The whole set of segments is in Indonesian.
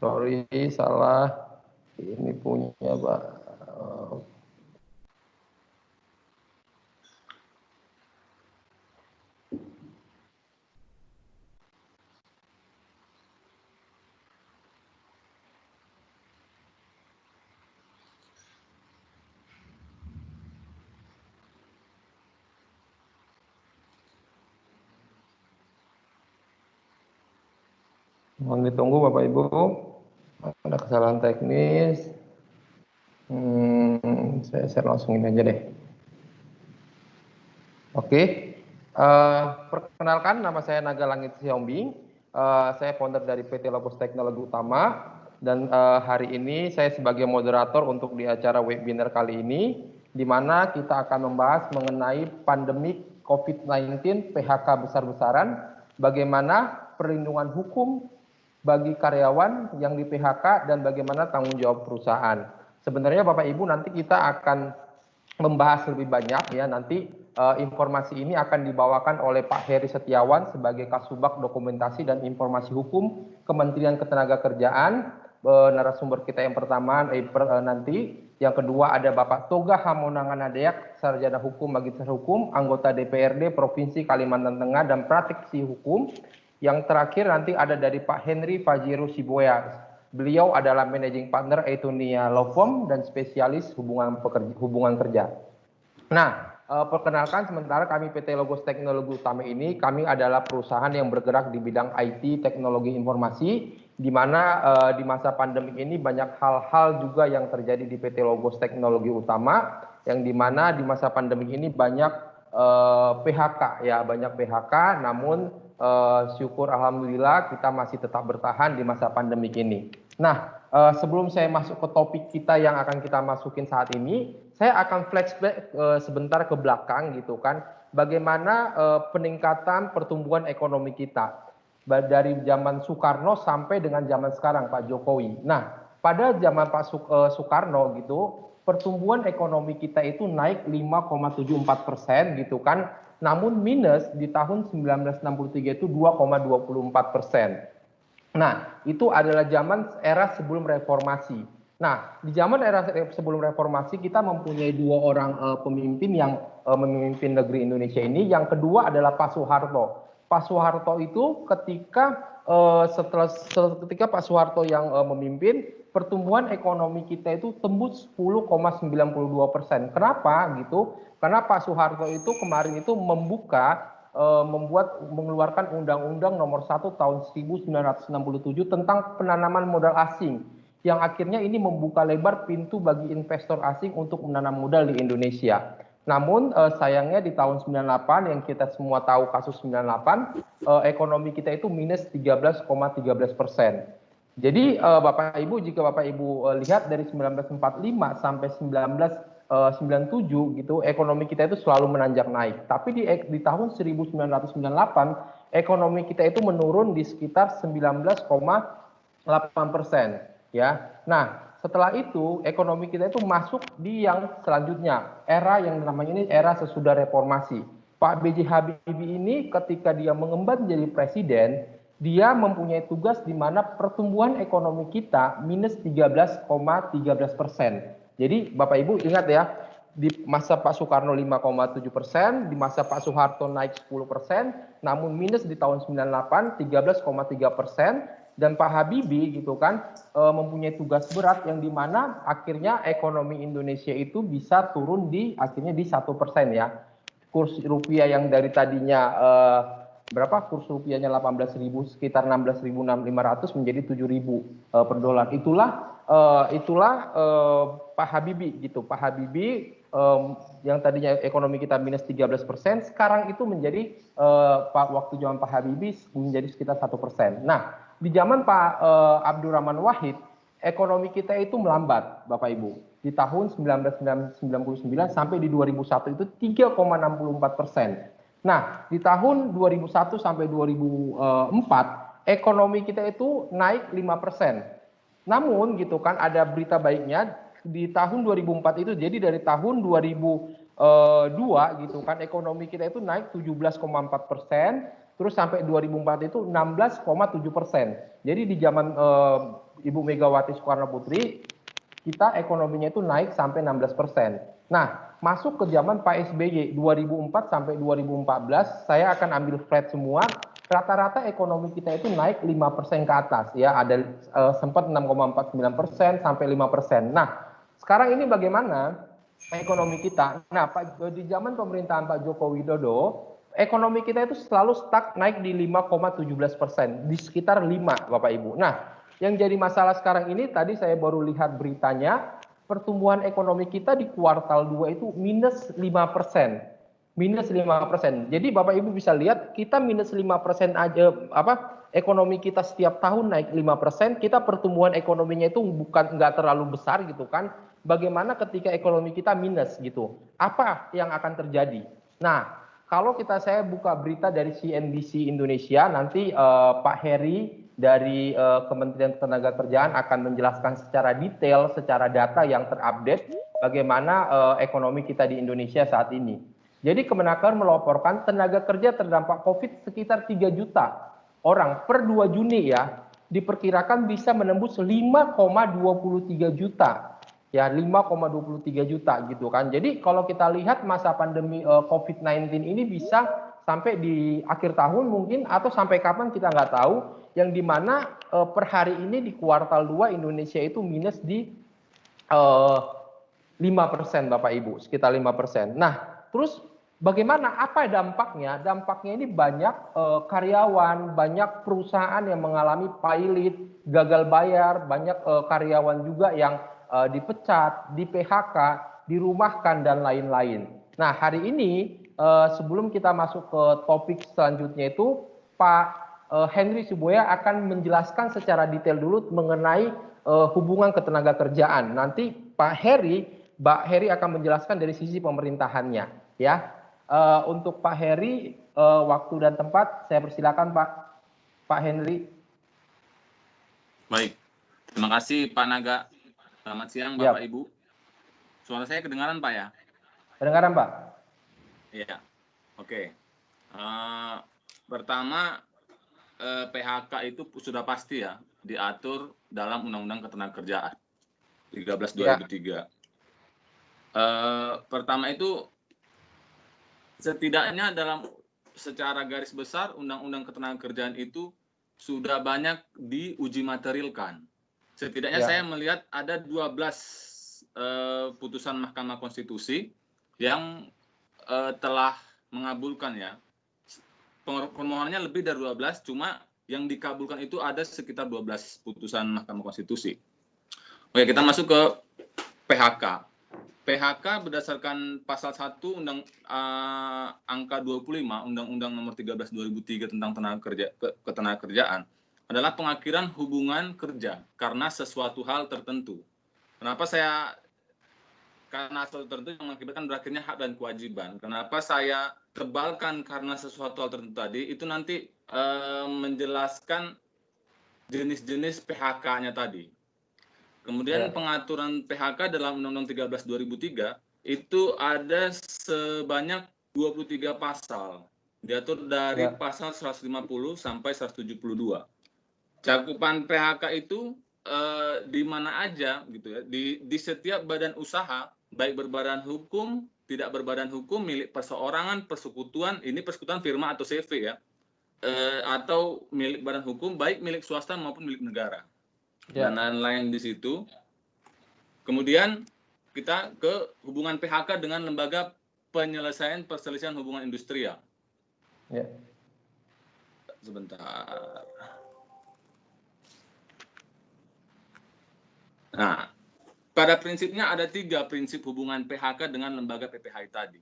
Sorry, salah. Ini punya Pak. Mohon ditunggu Bapak Ibu. Ada kesalahan teknis. Saya share langsung ini aja deh. Oke. Perkenalkan, nama saya Naga Langit Siombing. Saya founder dari PT Logos Teknologi Utama. Dan hari ini saya sebagai moderator untuk di acara webinar kali ini, di mana kita akan membahas mengenai pandemi COVID-19 PHK besar-besaran, bagaimana perlindungan hukum bagi karyawan yang di PHK dan bagaimana tanggung jawab perusahaan. Sebenarnya Bapak Ibu nanti kita akan membahas lebih banyak ya, nanti informasi ini akan dibawakan oleh Pak Heri Setiawan sebagai Kasubag Dokumentasi dan Informasi Hukum Kementerian Ketenagakerjaan. Narasumber kita yang pertama nanti, yang kedua ada Bapak Toga Hamonangan Adeak, Sarjana Hukum, Magister Hukum, anggota DPRD Provinsi Kalimantan Tengah dan praktisi hukum. Yang terakhir nanti ada dari Pak Henry Fajiro Siboya. Beliau adalah Managing Partner Etunia Law Firm dan spesialis hubungan kerja. Nah, perkenalkan, sementara kami PT Logos Teknologi Utama ini, kami adalah perusahaan yang bergerak di bidang IT, teknologi informasi, di mana di masa pandemi ini banyak hal-hal juga yang terjadi di PT Logos Teknologi Utama, yang di mana di masa pandemi ini banyak PHK ya, banyak PHK, namun syukur alhamdulillah kita masih tetap bertahan di masa pandemi ini. Nah, sebelum saya masuk ke topik kita yang akan kita masukin saat ini, saya akan flashback sebentar ke belakang gitu kan, bagaimana peningkatan pertumbuhan ekonomi kita dari zaman Soekarno sampai dengan zaman sekarang Pak Jokowi. Nah, pada zaman Pak Soekarno gitu, pertumbuhan ekonomi kita itu naik 5,74% gitu kan, namun minus di tahun 1963 itu 2,24%. Nah, itu adalah zaman era sebelum reformasi. Nah, di zaman era sebelum reformasi kita mempunyai dua orang pemimpin yang memimpin negeri Indonesia ini. Yang kedua adalah Pak Soeharto. Pak Soeharto itu ketika ketika Pak Soeharto yang memimpin, pertumbuhan ekonomi kita itu tembus 10,92%. Kenapa gitu? Karena Pak Soeharto itu kemarin itu mengeluarkan Undang-Undang Nomor 1 Tahun 1967 tentang penanaman modal asing, yang akhirnya ini membuka lebar pintu bagi investor asing untuk menanam modal di Indonesia. Namun sayangnya di tahun 98 yang kita semua tahu kasus 98, ekonomi kita itu minus 13,13%. Jadi Bapak Ibu, jika Bapak Ibu lihat dari 1945 sampai 1997 gitu, ekonomi kita itu selalu menanjak naik. Tapi di tahun 1998 ekonomi kita itu menurun di sekitar 19,8% ya. Nah, setelah itu ekonomi kita itu masuk di yang selanjutnya, era yang namanya ini era sesudah reformasi. Pak B.J. Habibie ini ketika dia mengemban jadi presiden, dia mempunyai tugas di mana pertumbuhan ekonomi kita minus 13,13%. Jadi Bapak Ibu ingat ya, di masa Pak Soekarno 5,7%, di masa Pak Soeharto naik 10%, namun minus di tahun 98 13,3%, dan Pak Habibie gitu kan mempunyai tugas berat yang dimana akhirnya ekonomi Indonesia itu bisa turun akhirnya di 1% ya. Kurs rupiah yang dari tadinya berapa, kurs rupiahnya 18.000, sekitar 16.500 menjadi 7.000 per dolar. Itulah Pak Habibie gitu. Pak Habibie yang tadinya ekonomi kita minus 13%, sekarang itu menjadi waktu zaman Pak Habibie menjadi sekitar 1%. Nah, di zaman Pak Abdurrahman Wahid, ekonomi kita itu melambat, Bapak Ibu. Di tahun 1999 sampai di 2001 itu 3,64%. Nah, di tahun 2001 sampai 2004, ekonomi kita itu naik 5%. Namun gitu kan ada berita baiknya, di tahun 2004 itu, jadi dari tahun 2002 gitu kan ekonomi kita itu naik 17,4%, terus sampai 2004 itu 16,7%. Jadi di zaman Ibu Megawati Soekarno Putri, kita ekonominya itu naik sampai 16%. Nah, masuk ke zaman Pak SBY 2004 sampai 2014, saya akan ambil flat semua. Rata-rata ekonomi kita itu naik 5% ke atas, ya. Ada sempat 6,49% sampai 5%. Nah, sekarang ini bagaimana ekonomi kita? Nah, di zaman pemerintahan Pak Joko Widodo, ekonomi kita itu selalu stuck naik di 5,17%, di sekitar 5, Bapak Ibu. Nah, yang jadi masalah sekarang ini, tadi saya baru lihat beritanya, pertumbuhan ekonomi kita di kuartal 2 itu minus 5%. Minus 5%. Jadi Bapak Ibu bisa lihat, kita minus 5% aja, ekonomi kita setiap tahun naik 5%, kita pertumbuhan ekonominya itu nggak terlalu besar gitu kan. Bagaimana ketika ekonomi kita minus gitu? Apa yang akan terjadi? Nah, kalau saya buka berita dari CNBC Indonesia, nanti Pak Heri dari Kementerian Ketenagakerjaan akan menjelaskan secara detail, secara data yang terupdate, bagaimana ekonomi kita di Indonesia saat ini. Jadi Kemenaker melaporkan tenaga kerja terdampak COVID sekitar 3 juta orang per 2 Juni ya, diperkirakan bisa menembus 5,23 juta. Ya, 5,23 juta gitu kan. Jadi kalau kita lihat masa pandemi COVID-19 ini bisa sampai di akhir tahun mungkin, atau sampai kapan kita nggak tahu, yang dimana per hari ini di kuartal 2 Indonesia itu minus di 5%, Bapak Ibu, sekitar 5%. Nah, terus bagaimana, apa dampaknya? Dampaknya ini banyak karyawan, banyak perusahaan yang mengalami pilot, gagal bayar, banyak karyawan juga yang dipecat, di PHK, dirumahkan, dan lain-lain. Nah, hari ini sebelum kita masuk ke topik selanjutnya itu, Pak Henry Suboya akan menjelaskan secara detail dulu mengenai hubungan ketenagakerjaan. Nanti Mbak Heri akan menjelaskan dari sisi pemerintahannya, ya. Untuk Pak Heri, waktu dan tempat saya persilakan Pak Henry. Baik, terima kasih Pak Naga. Selamat siang Bapak Ibu. Suara saya kedengaran Pak ya? Kedengaran Pak. Iya, oke. Pertama, PHK itu sudah pasti ya diatur dalam Undang-Undang Ketenagakerjaan 13/2003. Pertama itu setidaknya dalam secara garis besar Undang-Undang Ketenagakerjaan itu sudah banyak diuji materialkan. Setidaknya saya melihat ada 12 putusan Mahkamah Konstitusi yang telah mengabulkan ya. Permohonannya lebih dari 12, cuma yang dikabulkan itu ada sekitar 12 putusan Mahkamah Konstitusi. Oke, kita masuk ke PHK. PHK berdasarkan pasal 1 angka 25 Undang-Undang Nomor 13/2003 tentang ketenagakerjaan adalah pengakhiran hubungan kerja karena sesuatu hal tertentu. Kenapa karena sesuatu tertentu yang mengakibatkan berakhirnya hak dan kewajiban. Kenapa saya tebalkan karena sesuatu hal tertentu tadi, itu nanti menjelaskan jenis-jenis PHK-nya tadi. Kemudian pengaturan PHK dalam Undang-Undang 13/2003 itu ada sebanyak 23 pasal. Diatur dari pasal 150 sampai 172. Cakupan PHK itu di mana aja gitu ya, di setiap badan usaha, baik berbadan hukum, tidak berbadan hukum, milik perseorangan, persekutuan, ini persekutuan firma atau CV ya, atau milik badan hukum, baik milik swasta maupun milik negara, dan lain-lain di situ. Kemudian kita ke hubungan PHK dengan lembaga penyelesaian perselisihan hubungan industrial. Sebentar. Nah, pada prinsipnya ada 3 prinsip hubungan PHK dengan lembaga PPHI tadi.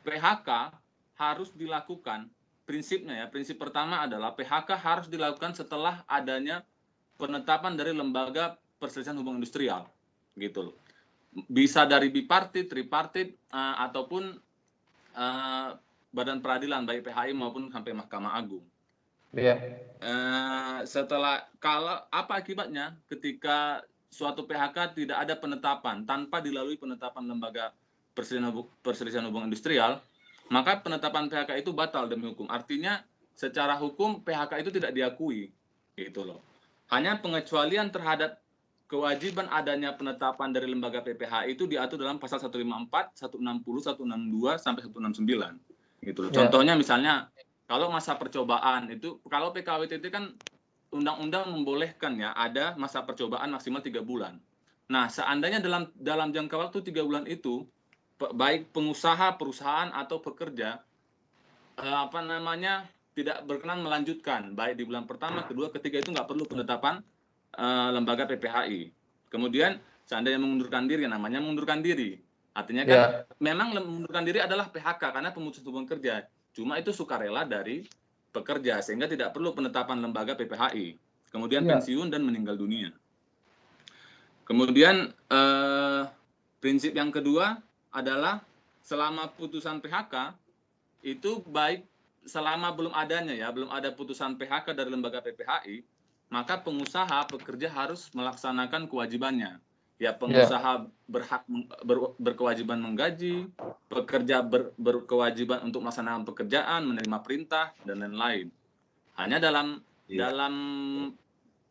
PHK harus dilakukan, prinsipnya ya, prinsip pertama adalah PHK harus dilakukan setelah adanya penetapan dari lembaga perselisihan hubungan industrial, gitu loh. Bisa dari bipartit, tripartit, ataupun badan peradilan, baik PHI maupun sampai Mahkamah Agung. Kalau apa akibatnya ketika suatu PHK tidak ada penetapan, tanpa dilalui penetapan lembaga perselisihan hubungan industrial, maka penetapan PHK itu batal demi hukum. Artinya secara hukum PHK itu tidak diakui, gitu loh. Hanya pengecualian terhadap kewajiban adanya penetapan dari lembaga PPH itu diatur dalam pasal 154, 160, 162 sampai 169, gitu loh. Contohnya misalnya kalau masa percobaan itu, kalau PKWT kan undang-undang membolehkan ya ada masa percobaan maksimal 3 bulan. Nah, seandainya dalam jangka waktu 3 bulan itu baik pengusaha, perusahaan atau pekerja tidak berkenan melanjutkan baik di bulan pertama, kedua, ketiga itu nggak perlu penetapan lembaga PPHI. Kemudian seandainya mengundurkan diri, namanya mengundurkan diri. Artinya kan memang mengundurkan diri adalah PHK karena pemutusan hubungan kerja. Cuma itu sukarela dari pekerja sehingga tidak perlu penetapan lembaga PPHI. Kemudian pensiun dan meninggal dunia. Kemudian prinsip yang kedua adalah selama putusan PHK itu baik selama belum ada putusan PHK dari lembaga PPHI, maka pengusaha pekerja harus melaksanakan kewajibannya. Ya, pengusaha berkewajiban menggaji, pekerja berkewajiban untuk melaksanakan pekerjaan, menerima perintah dan lain-lain. Hanya dalam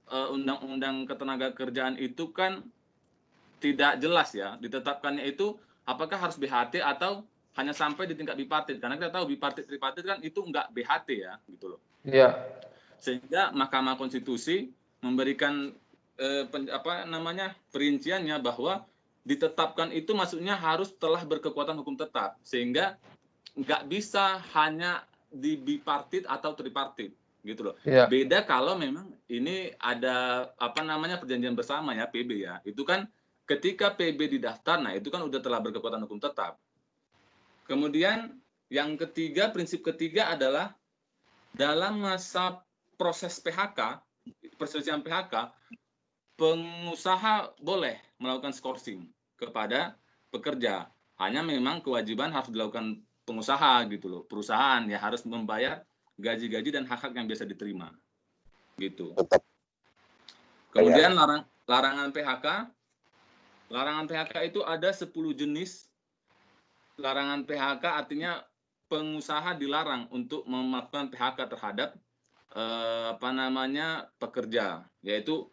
Undang-Undang Ketenagakerjaan itu kan tidak jelas ya, ditetapkannya itu apakah harus BHT atau hanya sampai di tingkat bipartit, karena kita tahu bipartit tripartit kan itu enggak BHT ya, gitu loh. Iya. Sehingga Mahkamah Konstitusi memberikan perinciannya bahwa ditetapkan itu maksudnya harus telah berkekuatan hukum tetap, sehingga nggak bisa hanya di bipartit atau tripartit, gitu loh. Beda kalau memang ini ada perjanjian bersama ya, PB ya, itu kan ketika PB didaftar, nah itu kan udah telah berkekuatan hukum tetap. Kemudian yang ketiga, prinsip ketiga adalah dalam masa proses PHK, perselisihan PHK, pengusaha boleh melakukan skorsing kepada pekerja. Hanya memang kewajiban harus dilakukan pengusaha gitu loh. Perusahaan ya harus membayar gaji-gaji dan hak-hak yang biasa diterima. Gitu. Kemudian larangan PHK. Larangan PHK itu ada 10 jenis. Larangan PHK artinya pengusaha dilarang untuk melakukan PHK terhadap pekerja, yaitu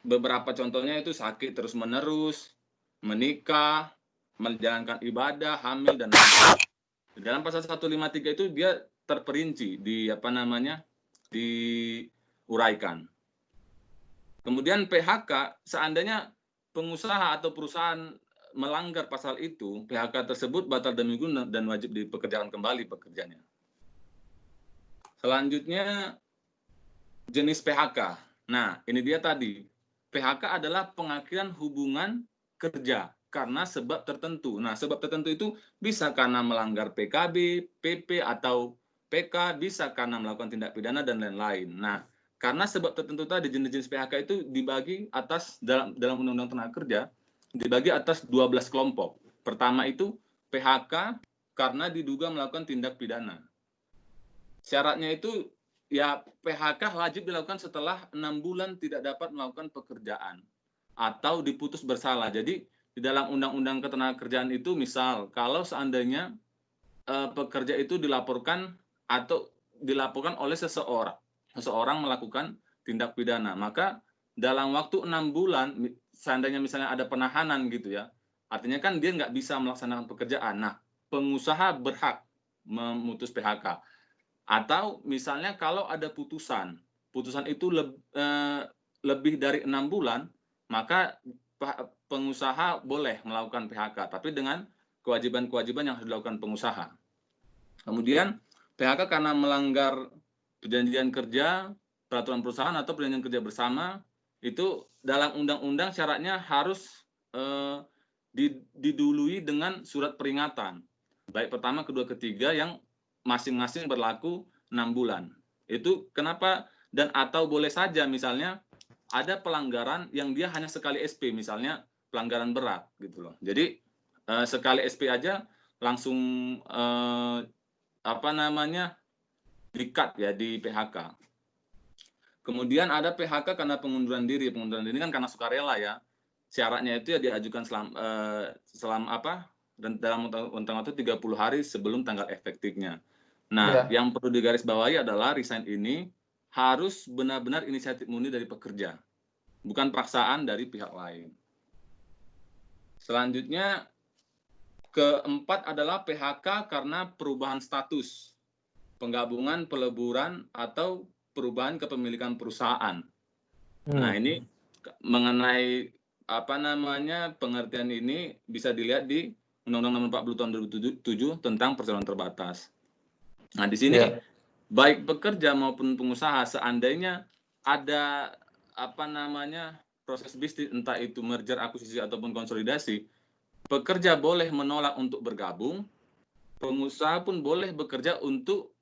beberapa contohnya itu sakit terus-menerus, menikah, menjalankan ibadah, hamil dan lain-lain. Dalam pasal 153 itu dia terperinci diuraikan. Kemudian PHK, seandainya pengusaha atau perusahaan melanggar pasal itu, PHK tersebut batal demi guna dan wajib dipekerjakan kembali pekerjanya. Selanjutnya jenis PHK. Nah, ini dia tadi. PHK adalah pengakhiran hubungan kerja karena sebab tertentu. Nah, sebab tertentu itu bisa karena melanggar PKB, PP atau PK, bisa karena melakukan tindak pidana dan lain-lain. Nah, karena sebab tertentu tadi jenis-jenis PHK itu dibagi atas dalam Undang-Undang Tenaga Kerja dibagi atas 12 kelompok. Pertama itu PHK karena diduga melakukan tindak pidana. Syaratnya itu ya PHK wajib dilakukan setelah 6 bulan tidak dapat melakukan pekerjaan atau diputus bersalah. Jadi di dalam Undang-Undang Ketenagakerjaan itu misal kalau seandainya pekerja itu dilaporkan oleh seseorang melakukan tindak pidana, maka dalam waktu 6 bulan seandainya misalnya ada penahanan gitu ya, artinya kan dia nggak bisa melaksanakan pekerjaan. Nah, pengusaha berhak memutus PHK. Atau misalnya kalau ada putusan itu lebih dari 6 bulan, maka pengusaha boleh melakukan PHK, tapi dengan kewajiban-kewajiban yang harus dilakukan pengusaha. Kemudian PHK karena melanggar perjanjian kerja, peraturan perusahaan atau perjanjian kerja bersama, itu dalam undang-undang syaratnya harus didului dengan surat peringatan. Baik pertama, kedua, ketiga yang masing-masing berlaku 6 bulan. Itu kenapa dan atau boleh saja misalnya ada pelanggaran yang dia hanya sekali SP, misalnya pelanggaran berat gitu loh. Jadi sekali SP aja langsung di-cut ya di PHK. Kemudian ada PHK karena pengunduran diri. Pengunduran diri kan karena sukarela ya. Syaratnya itu ya diajukan dalam rentang waktu 30 hari sebelum tanggal efektifnya. Nah, Ya. yang perlu digarisbawahi adalah resign ini harus benar-benar inisiatif murni dari pekerja, bukan paksaan dari pihak lain. Selanjutnya, keempat adalah PHK karena perubahan status, penggabungan, peleburan, atau perubahan kepemilikan perusahaan. Nah, ini mengenai pengertian ini bisa dilihat di Undang-Undang Nomor 40 Tahun 2007 tentang perseroan terbatas. Nah, di sini baik pekerja maupun pengusaha seandainya ada proses bisnis, entah itu merger, akuisisi ataupun konsolidasi, pekerja boleh menolak untuk bergabung, pengusaha pun boleh bekerja untuk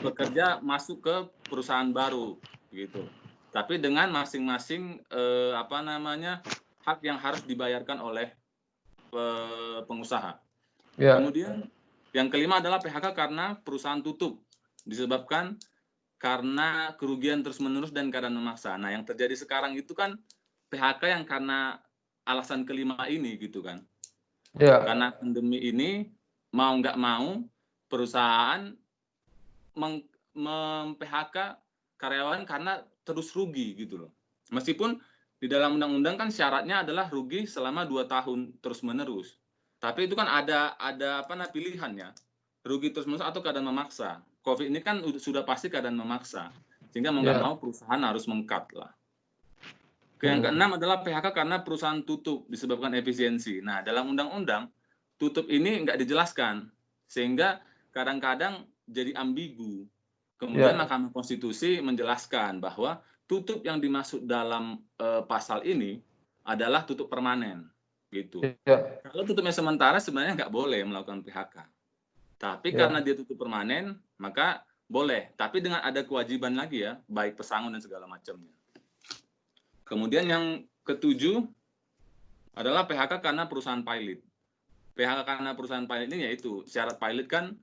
bekerja masuk ke perusahaan baru gitu. Tapi dengan masing-masing hak yang harus dibayarkan oleh pengusaha. Kemudian yang kelima adalah PHK karena perusahaan tutup disebabkan karena kerugian terus-menerus dan keadaan memaksa. Nah, yang terjadi sekarang itu kan PHK yang karena alasan kelima ini gitu kan. Karena pandemi ini mau nggak mau perusahaan mem-PHK karyawan karena terus rugi gitu loh. Meskipun di dalam undang-undang kan syaratnya adalah rugi selama 2 tahun terus-menerus. Tapi itu kan ada pilihannya. Rugi terus-menerus atau keadaan memaksa. Covid ini kan sudah pasti keadaan memaksa. Sehingga mau nggak mau perusahaan harus meng-cut lah. Yang keenam adalah PHK karena perusahaan tutup disebabkan efisiensi. Nah, dalam undang-undang tutup ini nggak dijelaskan. Sehingga kadang-kadang jadi ambigu. Kemudian Mahkamah Konstitusi menjelaskan bahwa tutup yang dimaksud dalam pasal ini adalah tutup permanen. Gitu. Kalau tutupnya sementara sebenarnya nggak boleh melakukan PHK. Tapi karena dia tutup permanen, maka boleh. Tapi dengan ada kewajiban lagi ya, baik pesangon dan segala macamnya. Kemudian yang ketujuh adalah PHK karena perusahaan pilot. PHK karena perusahaan pilot ini yaitu syarat pilot kan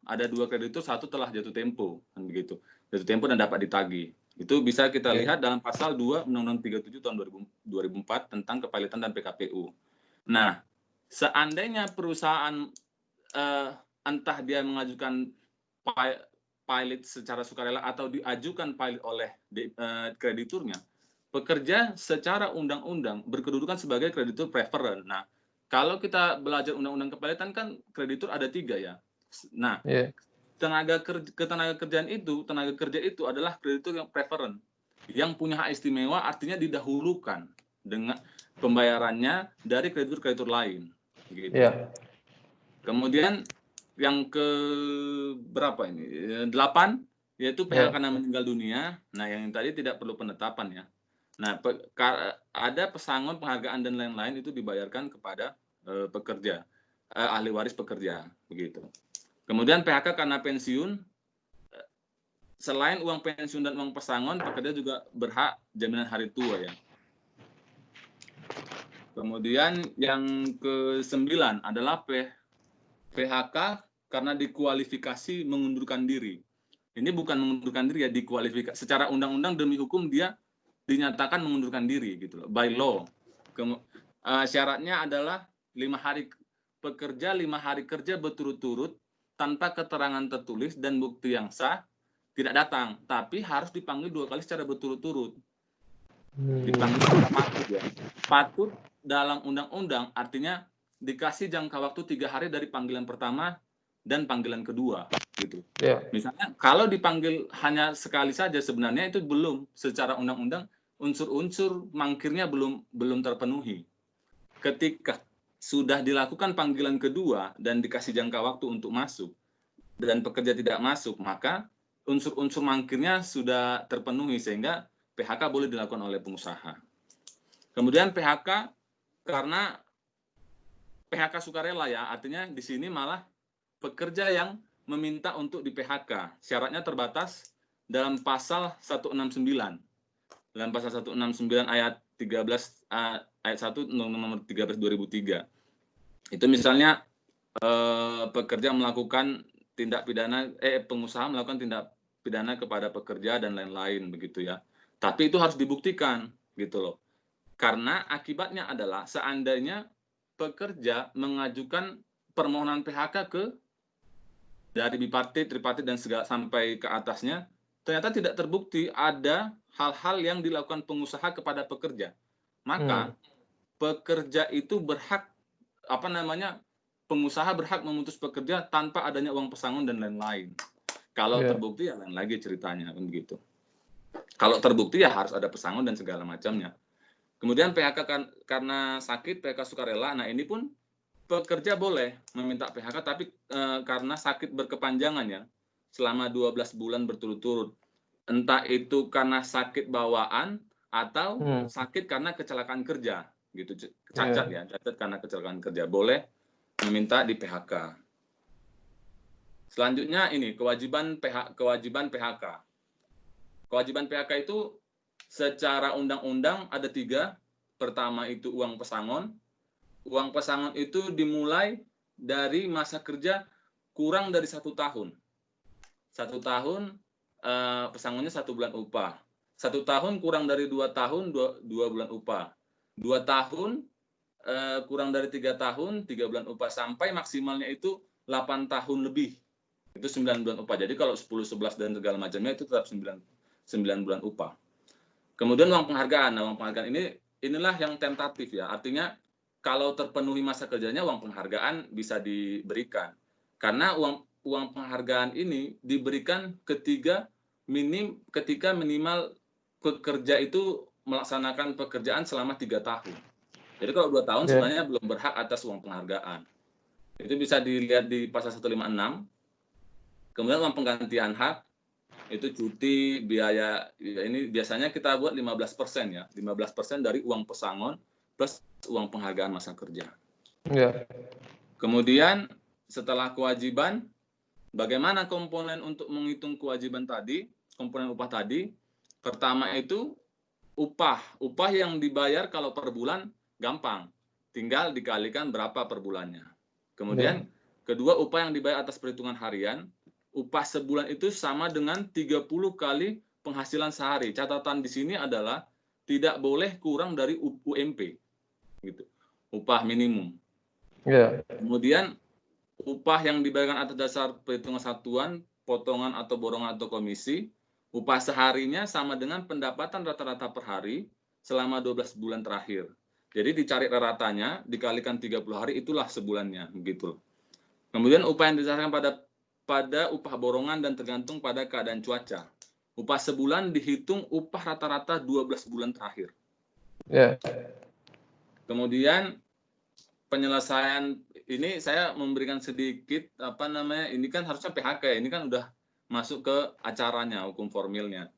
ada dua kreditur, satu telah jatuh tempo, kan begitu. Jatuh tempo dan dapat ditagih. Itu bisa kita lihat dalam pasal 2 Undang-Undang 37 tahun 2004 tentang kepilotan dan PKPU. Nah, seandainya perusahaan entah dia mengajukan pilot secara sukarela atau diajukan pilot oleh krediturnya, pekerja secara undang-undang berkedudukan sebagai kreditur preferen. Nah, kalau kita belajar undang-undang kepilotan kan kreditur ada 3 ya. Nah, tenaga kerja itu adalah kreditur yang preferen, yang punya hak istimewa, artinya didahulukan dengan pembayarannya dari kreditur-kreditur lain. Gitu. Kemudian yang ke berapa ini? 8 yaitu PHK karena meninggal dunia. Nah, yang tadi tidak perlu penetapan ya. Nah, ada pesangon, penghargaan dan lain-lain itu dibayarkan kepada pekerja, ahli waris pekerja, begitu. Kemudian PHK karena pensiun, selain uang pensiun dan uang pesangon, pekerja juga berhak jaminan hari tua ya. Kemudian yang ke-9 adalah PHK karena dikualifikasi mengundurkan diri. Ini bukan mengundurkan diri ya, dikualifikasi. Secara undang-undang demi hukum dia dinyatakan mengundurkan diri gitu loh, by law. Syaratnya adalah 5 hari kerja berturut-turut tanpa keterangan tertulis dan bukti yang sah tidak datang, tapi harus dipanggil 2 kali secara berturut-turut. Dipanggil secara patut ya. Patut dalam undang-undang artinya dikasih jangka waktu 3 hari dari panggilan pertama dan panggilan kedua gitu. Misalnya kalau dipanggil hanya sekali saja sebenarnya itu belum, secara undang-undang unsur-unsur mangkirnya belum terpenuhi. Ketika sudah dilakukan panggilan kedua dan dikasih jangka waktu untuk masuk dan pekerja tidak masuk, maka unsur-unsur mangkirnya sudah terpenuhi sehingga PHK boleh dilakukan oleh pengusaha. Kemudian PHK karena PHK sukarela ya, artinya di sini malah pekerja yang meminta untuk di PHK. Syaratnya terbatas dalam pasal 169. Dalam pasal 169 ayat 13 ayat 1 Undang-Undang Nomor 13 2003. Itu misalnya pekerja melakukan tindak pidana pengusaha melakukan tindak pidana kepada pekerja dan lain-lain begitu ya. Tapi itu harus dibuktikan gitu loh. Karena akibatnya adalah seandainya pekerja mengajukan permohonan PHK ke dari bipartit, tripartit dan segala sampai ke atasnya, ternyata tidak terbukti ada hal-hal yang dilakukan pengusaha kepada pekerja. Maka pekerja itu berhak, pengusaha berhak memutus pekerja tanpa adanya uang pesangon dan lain-lain. Kalau terbukti ya lain lagi ceritanya, kan begitu. Kalau terbukti ya harus ada pesangon dan segala macamnya. Kemudian PHK karena sakit, PHK sukarela. Nah ini pun pekerja boleh meminta PHK, tapi karena sakit berkepanjangan ya, selama 12 bulan berturut-turut. Entah itu karena sakit bawaan atau sakit karena kecelakaan kerja, gitu. Cacat ya, cacat karena kecelakaan kerja. Boleh meminta di PHK. Selanjutnya ini kewajiban PHK. Kewajiban PHK itu secara undang-undang ada 3. Pertama itu uang pesangon. Uang pesangon itu dimulai dari masa kerja kurang dari 1 tahun. 1 tahun pesangonnya 1 bulan upah. 1 tahun kurang dari 2 tahun 2 bulan upah. 2 tahun kurang dari 3 tahun 3 bulan upah, sampai maksimalnya itu 8 tahun lebih. Itu 9 bulan upah. Jadi kalau 10, 11 dan segala macamnya itu tetap 9 bulan upah. Kemudian uang penghargaan. Nah, uang penghargaan inilah yang tentatif ya. Artinya kalau terpenuhi masa kerjanya uang penghargaan bisa diberikan. Karena uang penghargaan ini diberikan ketika minimal pekerja itu melaksanakan pekerjaan selama 3 tahun. Jadi kalau 2 tahun sebenarnya belum berhak atas uang penghargaan. Itu bisa dilihat di pasal 156. Kemudian uang penggantian hak itu cuti, biaya, ini biasanya kita buat 15% ya. 15% dari uang pesangon plus uang penghargaan masa kerja. Kemudian setelah kewajiban, bagaimana komponen untuk menghitung kewajiban tadi, komponen upah tadi? Pertama itu upah. Upah yang dibayar kalau per bulan gampang. Tinggal dikalikan berapa per bulannya. Kemudian kedua, upah yang dibayar atas perhitungan harian. Upah sebulan itu sama dengan 30 kali penghasilan sehari. Catatan di sini adalah tidak boleh kurang dari UMP. Gitu. Upah minimum. Kemudian upah yang dibayarkan atas dasar perhitungan satuan, potongan atau borongan atau komisi, upah seharinya sama dengan pendapatan rata-rata per hari selama 12 bulan terakhir. Jadi dicari ratanya, dikalikan 30 hari, itulah sebulannya. Begitu. Kemudian upah yang didasarkan pada upah borongan dan tergantung pada keadaan cuaca. Upah sebulan dihitung upah rata-rata 12 bulan terakhir. Kemudian penyelesaian ini saya memberikan sedikit ini kan harusnya PHK ya, ini kan udah masuk ke acaranya, hukum formilnya.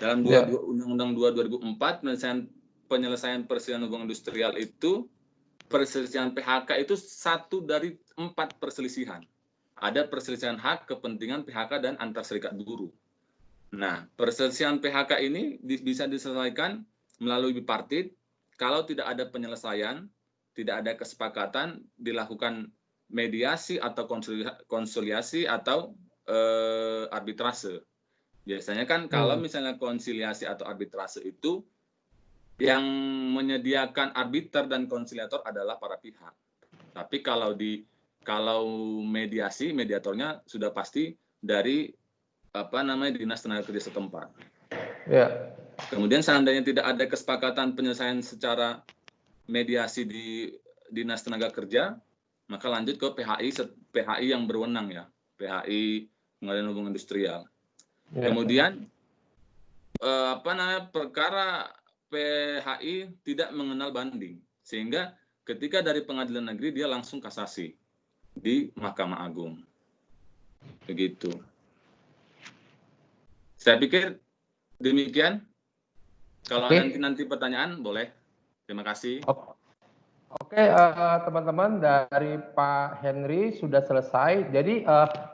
Dalam Undang-Undang 2 2004 penyelesaian perselisihan hubungan industrial itu, perselisihan PHK itu 1 dari 4 perselisihan. Ada perselisihan hak, kepentingan, PHK, dan antar serikat buruh. Nah, perselisihan PHK ini bisa diselesaikan melalui bipartit. Kalau tidak ada penyelesaian, tidak ada kesepakatan, dilakukan mediasi atau konsiliasi atau arbitrase. Biasanya kan kalau misalnya konsiliasi atau arbitrase itu yang menyediakan arbiter dan konsiliator adalah para pihak. Tapi kalau mediasi, mediatornya sudah pasti dari dinas tenaga kerja setempat. Kemudian seandainya tidak ada kesepakatan penyelesaian secara mediasi di dinas tenaga kerja, maka lanjut ke PHI yang berwenang ya, PHI Pengadilan Hubungan Industrial. Kemudian perkara PHI tidak mengenal banding, sehingga ketika dari pengadilan negeri dia langsung kasasi di Mahkamah Agung. Begitu. Saya pikir demikian. Kalau nanti pertanyaan boleh. Terima kasih. Oke, teman-teman, dari Pak Henry sudah selesai. Jadi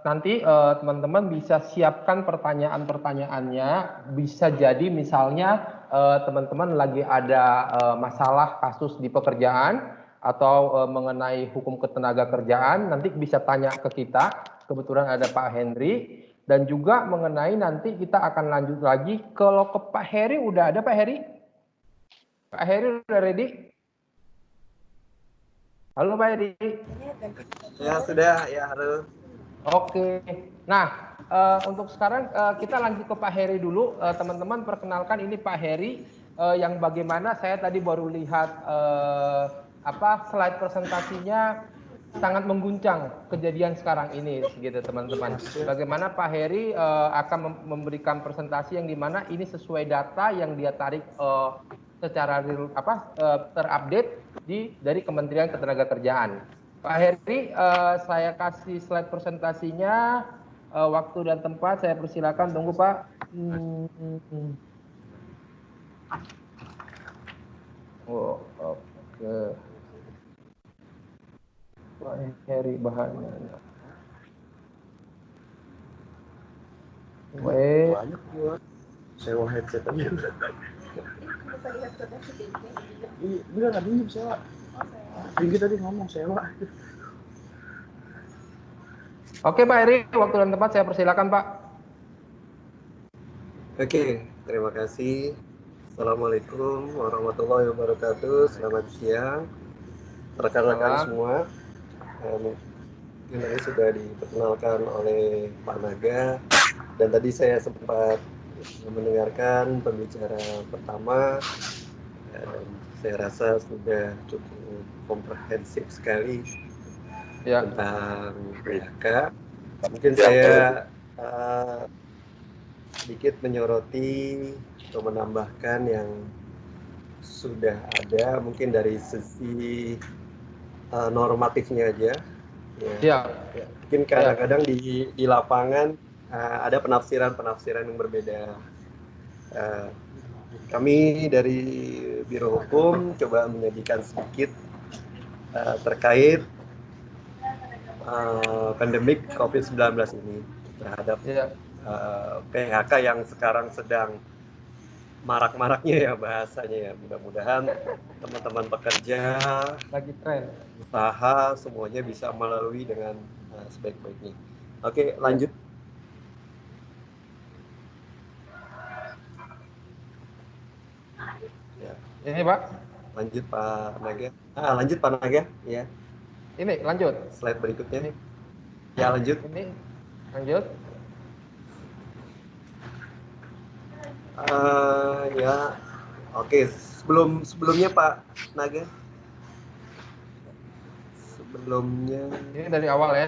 nanti teman-teman bisa siapkan pertanyaan-pertanyaannya. Bisa jadi misalnya teman-teman lagi ada masalah kasus di pekerjaan atau mengenai hukum ketenaga kerjaan, nanti bisa tanya ke kita. Kebetulan ada Pak Henry. Dan juga mengenai nanti kita akan lanjut lagi. Kalau ke Pak Heri, udah ada Pak Heri? Pak Heri udah ready? Halo Pak Heri. Ya sudah, ya halo. Oke. Nah, untuk sekarang kita lanjut ke Pak Heri dulu. Teman-teman, perkenalkan ini Pak Heri yang bagaimana saya tadi baru lihat slide presentasinya sangat mengguncang kejadian sekarang ini, gitu teman-teman. Bagaimana Pak Heri akan memberikan presentasi yang dimana ini sesuai data yang dia tarik secara terupdate dari Kementerian Ketenagakerjaan. Pak Heri, saya kasih slide presentasinya, waktu dan tempat saya persilakan. Tunggu Pak. Oh, oke. Pak Heri bahannya. Banyak buat sewa headset aja. Iya, nggak pinjam sewa. Tinggi tadi ngomong sewa. Oke Pak Heri, waktu dan tempat saya persilakan Pak. Oke, terima kasih. Assalamualaikum warahmatullahi wabarakatuh. Selamat siang rekan-rekan semua. Mungkin tadi sudah diperkenalkan oleh Pak Naga, dan tadi saya sempat mendengarkan pembicara pertama, dan saya rasa sudah cukup komprehensif sekali tentang PHK. Mungkin saya sedikit menyoroti atau menambahkan yang sudah ada, mungkin dari sisi normatifnya aja. Mungkin kadang-kadang di lapangan ada penafsiran yang berbeda. Kami dari Biro Hukum coba menyajikan sedikit terkait pandemik COVID-19 ini terhadap PHK yang sekarang sedang marak-maraknya ya bahasanya ya. Mudah-mudahan teman-teman pekerja, lagi tren, usaha semuanya bisa melalui dengan sebaik-baiknya. Oke, lanjut. Ya. Ini Pak. Lanjut Pak Naga. Lanjut Pak Naga. Ya. Ini lanjut. Slide berikutnya. Ini. Ya lanjut. Ini lanjut. Ya. Oke. Sebelumnya Pak Naga. Sebelumnya. Ini dari awal ya.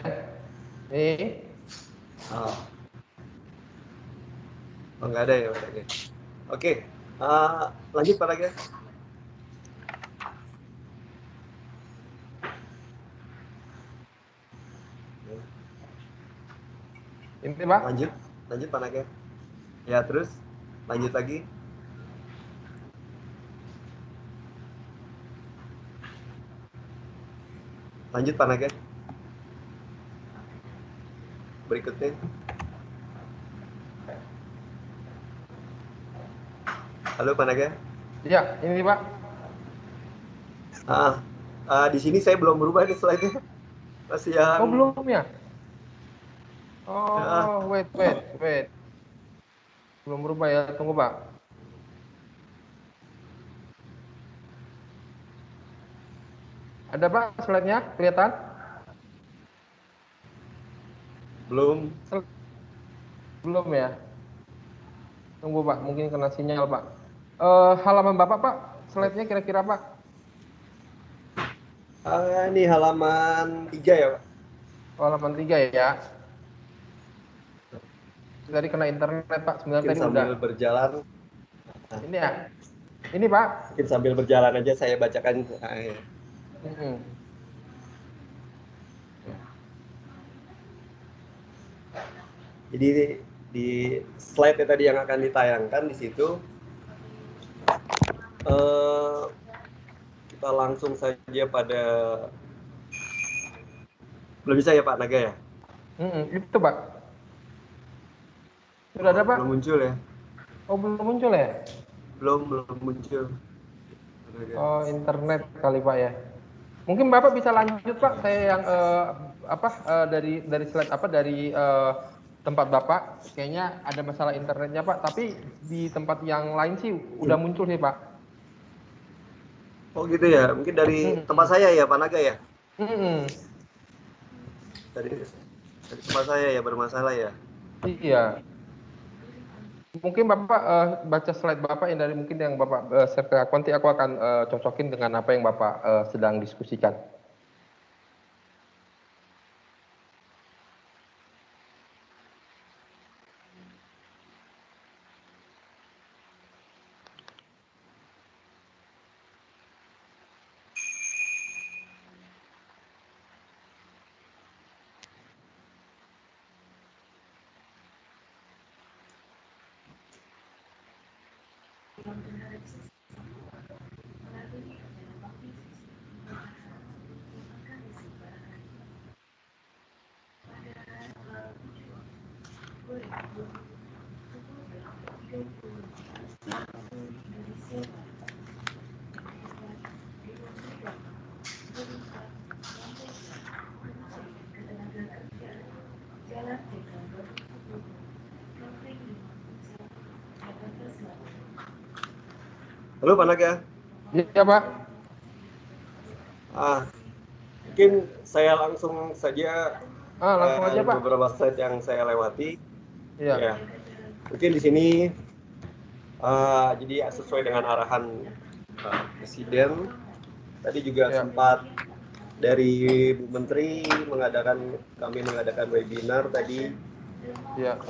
Ini. Oh, nggak ada ya Pak Naga. Oke. Lanjut Pak Naga. Ini Pak. Lanjut Pak Naga. Ya, terus lanjut lagi. Lanjut Pak Naga. Berikutnya. Halo Pak Naga. Ya, ini Pak. Di sini saya belum berubah nih slide-nya. Masih yang... Oh, belum ya? Oh, wait. Belum berubah ya, tunggu Pak. Ada Pak slide-nya, kelihatan? Belum ya? Tunggu Pak, mungkin kena sinyal Pak. Halaman Bapak Pak, slide-nya kira-kira Pak? Ini halaman 3 ya Pak? Halaman 3 ya. Tadi kena internet Pak, sebenarnya tadi sambil udah berjalan. Ini ya. Ini Pak. Mungkin sambil berjalan aja saya bacakan. Jadi di slide tadi yang akan ditayangkan di situ, kita langsung saja pada, belum bisa ya Pak Naga ya? Itu Pak. Sudah ada Pak? Belum muncul ya? Oh, belum muncul ya? Belum muncul. Oh, internet kali Pak ya. Mungkin Bapak bisa lanjut Pak. Saya yang dari slide dari tempat Bapak kayaknya ada masalah internetnya Pak, tapi di tempat yang lain sih udah muncul sih Pak. Oh gitu ya, mungkin dari tempat saya ya Pak Naga ya? Dari tempat saya ya bermasalah ya. Iya. Mungkin Bapak baca slide Bapak yang dari mungkin yang Bapak share ke aku, nanti aku akan cocokin dengan apa yang Bapak sedang diskusikan. Halo Pak Naga. Iya Pak. Mungkin saya langsung saja Langsung aja Pak. beberapa slide yang saya lewati. Iya. Ya, mungkin di sini jadi sesuai dengan arahan Presiden. Tadi juga sempat dari Bu Menteri kami mengadakan webinar tadi. Iya.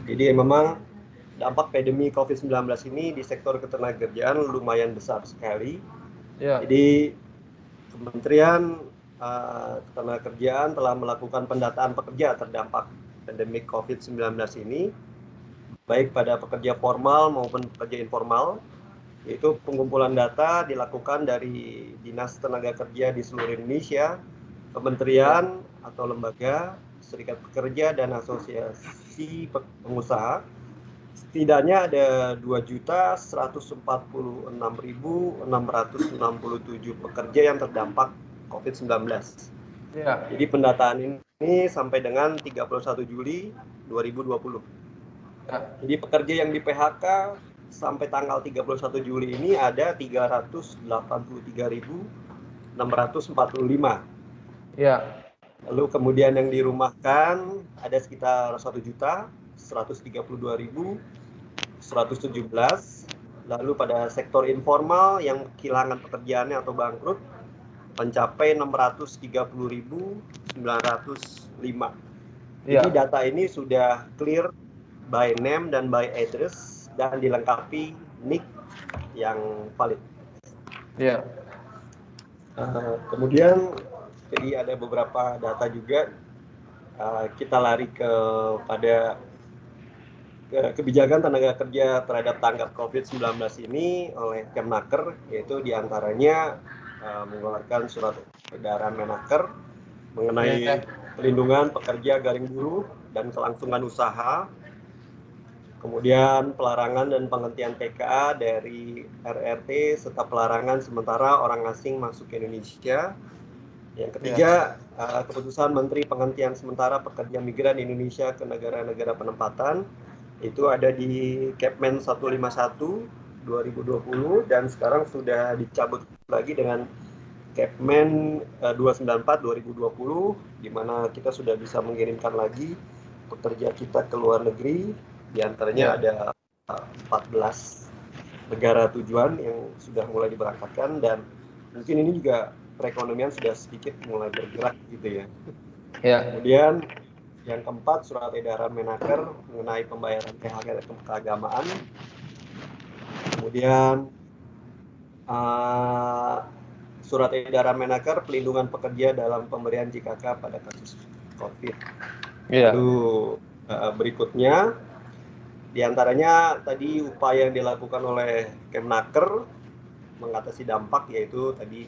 Jadi memang dampak pandemi COVID-19 ini di sektor ketenagakerjaan lumayan besar sekali. Iya. Jadi Kementerian Ketenagakerjaan telah melakukan pendataan pekerja terdampak pandemi COVID-19 ini, baik pada pekerja formal maupun pekerja informal. Yaitu pengumpulan data dilakukan dari Dinas Tenaga Kerja di seluruh Indonesia, kementerian atau lembaga, serikat pekerja, dan asosiasi pengusaha. Setidaknya ada 2.146.667 pekerja yang terdampak COVID-19. Iya. Jadi pendataan ini sampai dengan 31 Juli 2020. Ya. Jadi pekerja yang di PHK sampai tanggal 31 Juli ini ada 383.645. Iya. Lalu kemudian yang dirumahkan ada sekitar 1.132.117. Lalu pada sektor informal yang kehilangan pekerjaannya atau bangkrut mencapai 630.905. Jadi data ini sudah clear by name dan by address dan dilengkapi NIK yang valid. Iya. Kemudian jadi ada beberapa data juga. Kita lari pada kebijakan tenaga kerja terhadap tanggap COVID-19 ini oleh Kemnaker, yaitu diantaranya mengeluarkan surat edaran Menaker mengenai pelindungan pekerja garing buruh dan kelangsungan usaha, kemudian pelarangan dan penghentian TKA dari RRT serta pelarangan sementara orang asing masuk ke Indonesia. Yang ketiga, keputusan Menteri Penghentian Sementara Pekerja Migran Indonesia ke negara-negara penempatan itu ada di Kepmen 151 2020 dan sekarang sudah dicabut lagi dengan Kepmen 294 2020, di mana kita sudah bisa mengirimkan lagi pekerja kita ke luar negeri, diantaranya ada 14 negara tujuan yang sudah mulai diberangkatkan, dan mungkin ini juga perekonomian sudah sedikit mulai bergerak gitu ya. Kemudian yang keempat, surat edaran Menaker mengenai pembayaran THR keagamaan. Kemudian surat edaran Menaker pelindungan pekerja dalam pemberian JKK pada kasus COVID. Lalu berikutnya, diantaranya tadi upaya yang dilakukan oleh Kemnaker mengatasi dampak, yaitu tadi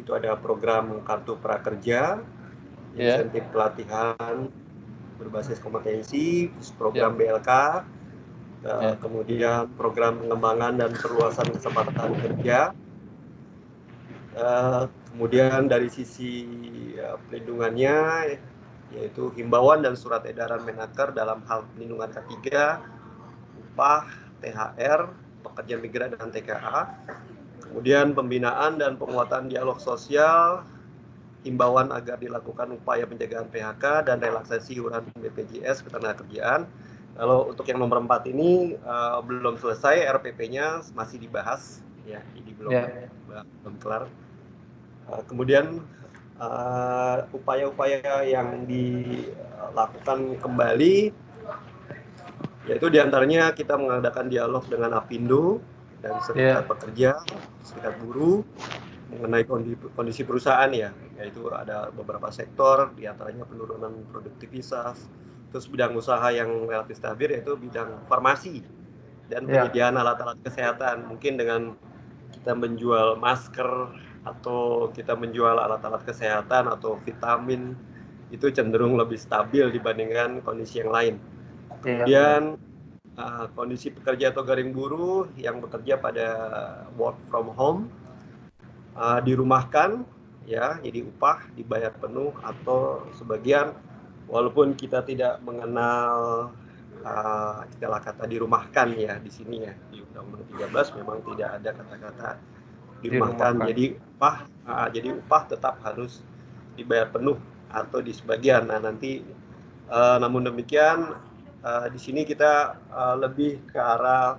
itu ada program kartu prakerja, insentif pelatihan berbasis kompetensi, program BLK, kemudian program pengembangan dan perluasan kesempatan kerja. Kemudian dari sisi pelindungannya, yaitu himbauan dan surat edaran Menaker dalam hal pelindungan K3, upah, THR, pekerja migran dan TKA. Kemudian pembinaan dan penguatan dialog sosial himbauan agar dilakukan upaya pencegahan PHK dan relaksasi iuran BPJS Ketenagakerjaan. Kalau untuk yang nomor 4 ini belum selesai, RPP-nya masih dibahas, ya, jadi belum kelar. Kemudian upaya-upaya yang dilakukan kembali, yaitu diantaranya kita mengadakan dialog dengan Apindo dan serikat pekerja, serikat buruh, mengenai kondisi perusahaan, ya, yaitu ada beberapa sektor, diantaranya penurunan produktivitas, terus bidang usaha yang relatif stabil yaitu bidang farmasi dan penyediaan alat-alat kesehatan. Mungkin dengan kita menjual masker atau kita menjual alat-alat kesehatan atau vitamin itu cenderung lebih stabil dibandingkan kondisi yang lain. Kemudian kondisi pekerja atau garing buruh yang bekerja pada work from home, dirumahkan, ya, jadi upah dibayar penuh atau sebagian, walaupun kita tidak mengenal istilah kata dirumahkan, ya, di sini, ya, di Undang-Undang 13 memang tidak ada kata-kata dirumahkan. Jadi upah tetap harus dibayar penuh atau di sebagian. Nah, nanti namun demikian di sini kita lebih ke arah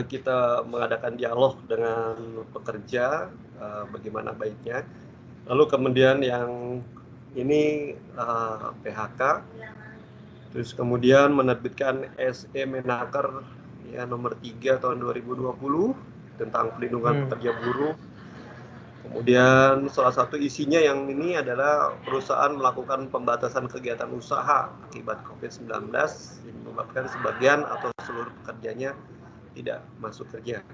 kita mengadakan dialog dengan pekerja, bagaimana baiknya. Lalu kemudian yang ini PHK, terus kemudian menerbitkan SE Menaker, ya, nomor 3 tahun 2020 tentang pelindungan pekerja buruh. Kemudian salah satu isinya yang ini adalah perusahaan melakukan pembatasan kegiatan usaha akibat COVID-19 yang menyebabkan sebagian atau seluruh pekerjanya tidak masuk kerja.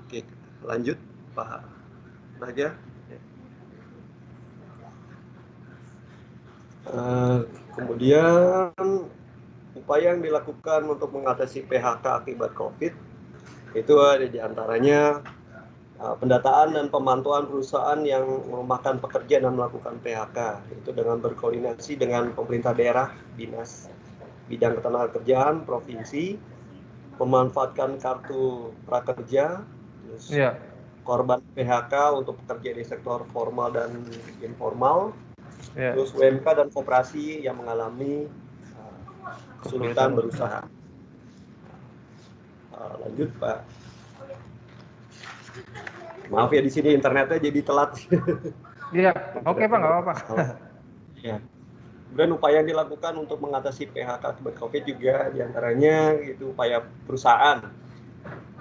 Oke, lanjut Pak Naga. Kemudian upaya yang dilakukan untuk mengatasi PHK akibat COVID itu ada diantaranya pendataan dan pemantauan perusahaan yang merumahkan pekerja dan melakukan PHK, itu dengan berkoordinasi dengan pemerintah daerah, dinas bidang ketenagakerjaan provinsi, memanfaatkan kartu prakerja, terus korban PHK untuk pekerja di sektor formal dan informal, terus UMK dan koperasi yang mengalami kesulitan berusaha. Lanjut Pak. Maaf ya, di sini internetnya jadi telat. Iya, oke Pak, nggak apa-apa. Ya. Kemudian upaya yang dilakukan untuk mengatasi PHK akibat COVID juga diantaranya itu upaya perusahaan.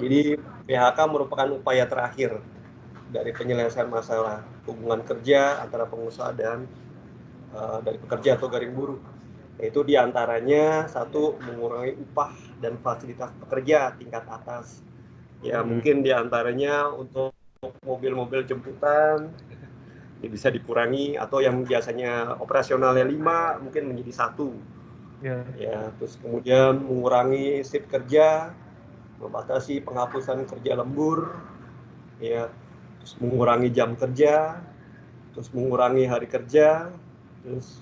Jadi PHK merupakan upaya terakhir dari penyelesaian masalah hubungan kerja antara pengusaha dan dari pekerja atau garing buruh. Yaitu diantaranya satu, mengurangi upah dan fasilitas pekerja tingkat atas. Ya, mungkin diantaranya untuk mobil-mobil jemputan ini bisa dikurangi, atau yang biasanya operasionalnya 5 mungkin menjadi 1. Ya, terus kemudian mengurangi shift kerja, membatasi penghapusan kerja lembur, ya, terus mengurangi jam kerja, terus mengurangi hari kerja, terus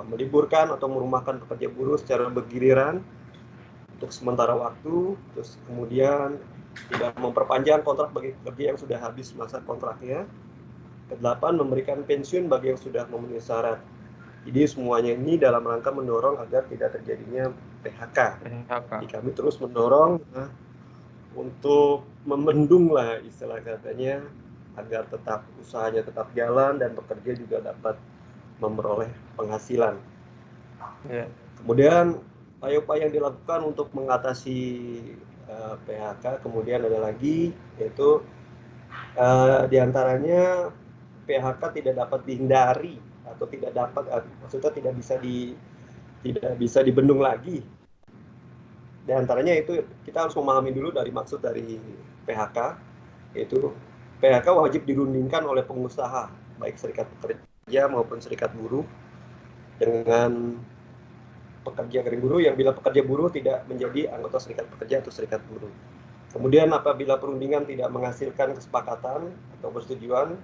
meliburkan atau merumahkan pekerja buruh secara bergiliran untuk sementara waktu, terus kemudian tidak memperpanjang kontrak bagi pekerja yang sudah habis masa kontraknya. Ke-8, memberikan pensiun bagi yang sudah memenuhi syarat. Jadi semuanya ini dalam rangka mendorong agar tidak terjadinya PHK. Jadi kami terus mendorong untuk membendung lah istilah katanya agar tetap usahanya tetap jalan dan pekerja juga dapat memperoleh penghasilan. Kemudian upaya-upaya yang dilakukan untuk mengatasi PHK kemudian ada lagi, yaitu diantaranya PHK tidak dapat dihindari atau maksudnya tidak bisa dibendung lagi. Diantaranya itu kita harus memahami dulu dari maksud dari PHK, yaitu PHK wajib dirundingkan oleh pengusaha baik serikat pekerja maupun serikat buruh dengan pekerja garing buruh yang bila pekerja buruh tidak menjadi anggota serikat pekerja atau serikat buruh. Kemudian apabila perundingan tidak menghasilkan kesepakatan atau persetujuan,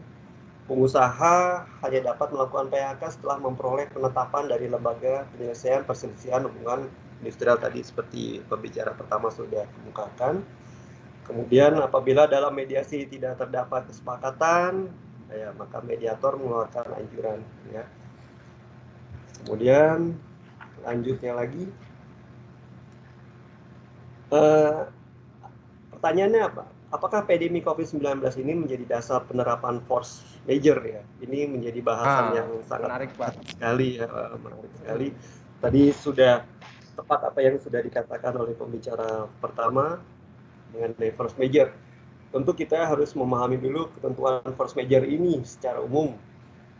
pengusaha hanya dapat melakukan PHK setelah memperoleh penetapan dari lembaga penyelesaian perselisihan hubungan industrial tadi seperti pembicara pertama sudah kemukakan. Kemudian apabila dalam mediasi tidak terdapat kesepakatan, ya, maka mediator mengeluarkan anjuran ya. Kemudian lanjutnya lagi, pertanyaannya apa? Apakah pandemi COVID-19 ini menjadi dasar penerapan force major ya? Ini menjadi bahasan yang sangat menarik, Pak. Sekali ya, menarik sekali. Tadi sudah tepat apa yang sudah dikatakan oleh pembicara pertama mengenai force major. Tentu kita harus memahami dulu ketentuan force major ini secara umum,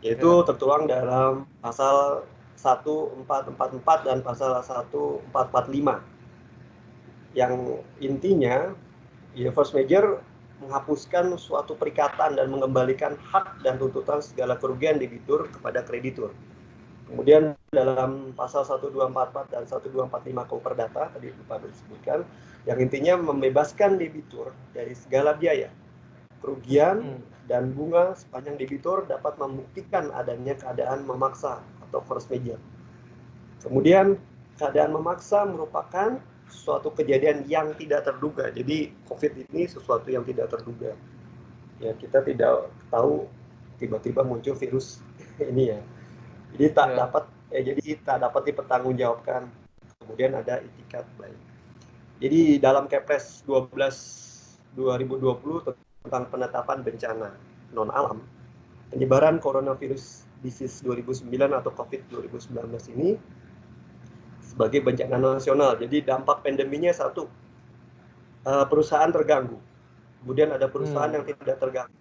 yaitu tertuang dalam pasal 1444 dan pasal 1445. Yang intinya, ya, force major menghapuskan suatu perikatan dan mengembalikan hak dan tuntutan segala kerugian debitur kepada kreditur. Kemudian dalam pasal 1244 dan 1245 KUH Perdata tadi Pak disebutkan, yang intinya membebaskan debitur dari segala biaya, kerugian dan bunga sepanjang debitur dapat membuktikan adanya keadaan memaksa atau force major. Kemudian keadaan memaksa merupakan suatu kejadian yang tidak terduga. Jadi COVID ini sesuatu yang tidak terduga. Ya, kita tidak tahu tiba-tiba muncul virus ini ya. Jadi tak dapat dipertanggungjawabkan. Kemudian ada itikat baik. Jadi dalam Kepres 12/2020 tentang penetapan bencana non alam, penyebaran coronavirus disease 2009 atau COVID 2019 ini sebagai bencana nasional. Jadi dampak pandeminya satu, perusahaan terganggu. Kemudian ada perusahaan yang tidak terganggu.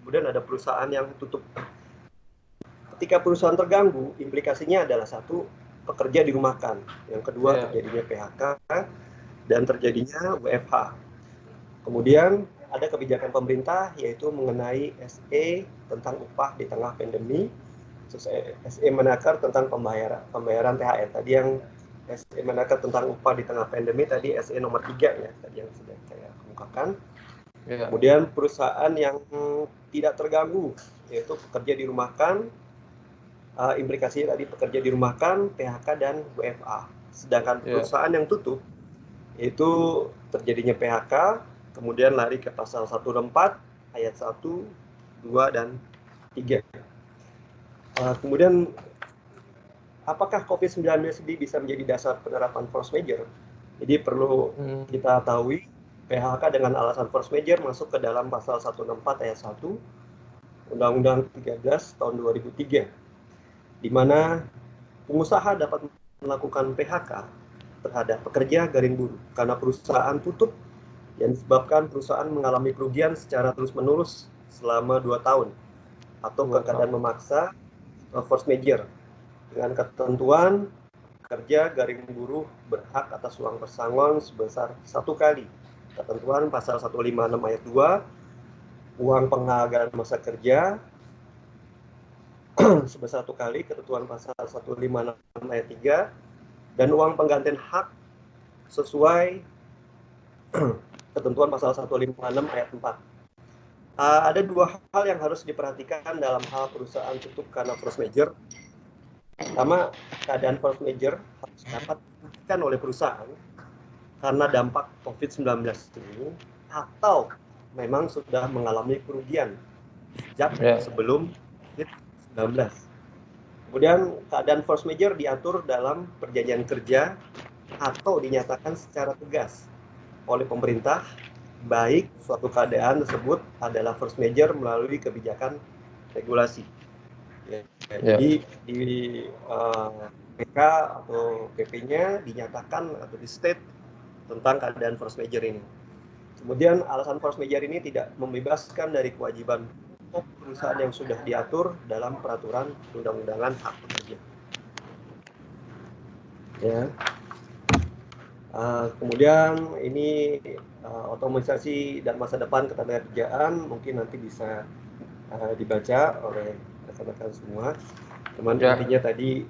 Kemudian ada perusahaan yang tutup. Ketika perusahaan terganggu, implikasinya adalah satu, pekerja dirumahkan. Yang kedua, terjadinya PHK dan terjadinya WFH. Kemudian ada kebijakan pemerintah yaitu mengenai SE tentang upah di tengah pandemi, SE Menaker tentang pembayaran THR. Tadi yang SE Menaker tentang upah di tengah pandemi tadi SE nomor 3 ya, tadi yang sudah saya kemukakan. Kemudian perusahaan yang tidak terganggu yaitu pekerja dirumahkan, implikasinya tadi pekerja dirumahkan, PHK dan WFA. Sedangkan perusahaan yang tutup itu terjadinya PHK, kemudian lari ke pasal 164 ayat 1, 2 dan 3. Kemudian apakah COVID-19 ini bisa menjadi dasar penerapan force major? Jadi perlu kita tahu PHK dengan alasan force major masuk ke dalam pasal 164 ayat 1 Undang-Undang 13 tahun 2003, di mana pengusaha dapat melakukan PHK terhadap pekerja garing buruh karena perusahaan tutup yang disebabkan perusahaan mengalami kerugian secara terus-menerus selama 2 tahun atau keadaan memaksa force major dengan ketentuan kerja garing buruh berhak atas uang pesangon sebesar 1 kali ketentuan pasal 156 ayat 2, uang penghargaan masa kerja sebesar 1 kali ketentuan pasal 156 ayat 3, dan uang penggantian hak sesuai ketentuan pasal 156 ayat 4. Ada 2 hal yang harus diperhatikan dalam hal perusahaan tutup karena force major. Pertama, keadaan force major harus dapat dibuktikan oleh perusahaan karena dampak COVID-19 ini atau memang sudah mengalami kerugian sejak sebelum COVID-19. Kemudian keadaan force major diatur dalam perjanjian kerja atau dinyatakan secara tegas oleh pemerintah, baik suatu keadaan tersebut adalah force major melalui kebijakan regulasi. Jadi di PK atau PP-nya dinyatakan atau di state tentang keadaan force major ini. Kemudian alasan force major ini tidak membebaskan dari kewajiban perusahaan yang sudah diatur dalam peraturan undang-undangan hak pekerja. Ya. Kemudian ini otomatisasi dan masa depan ketenagakerjaan mungkin nanti bisa dibaca oleh rekan-rekan semua. Cuman intinya tadi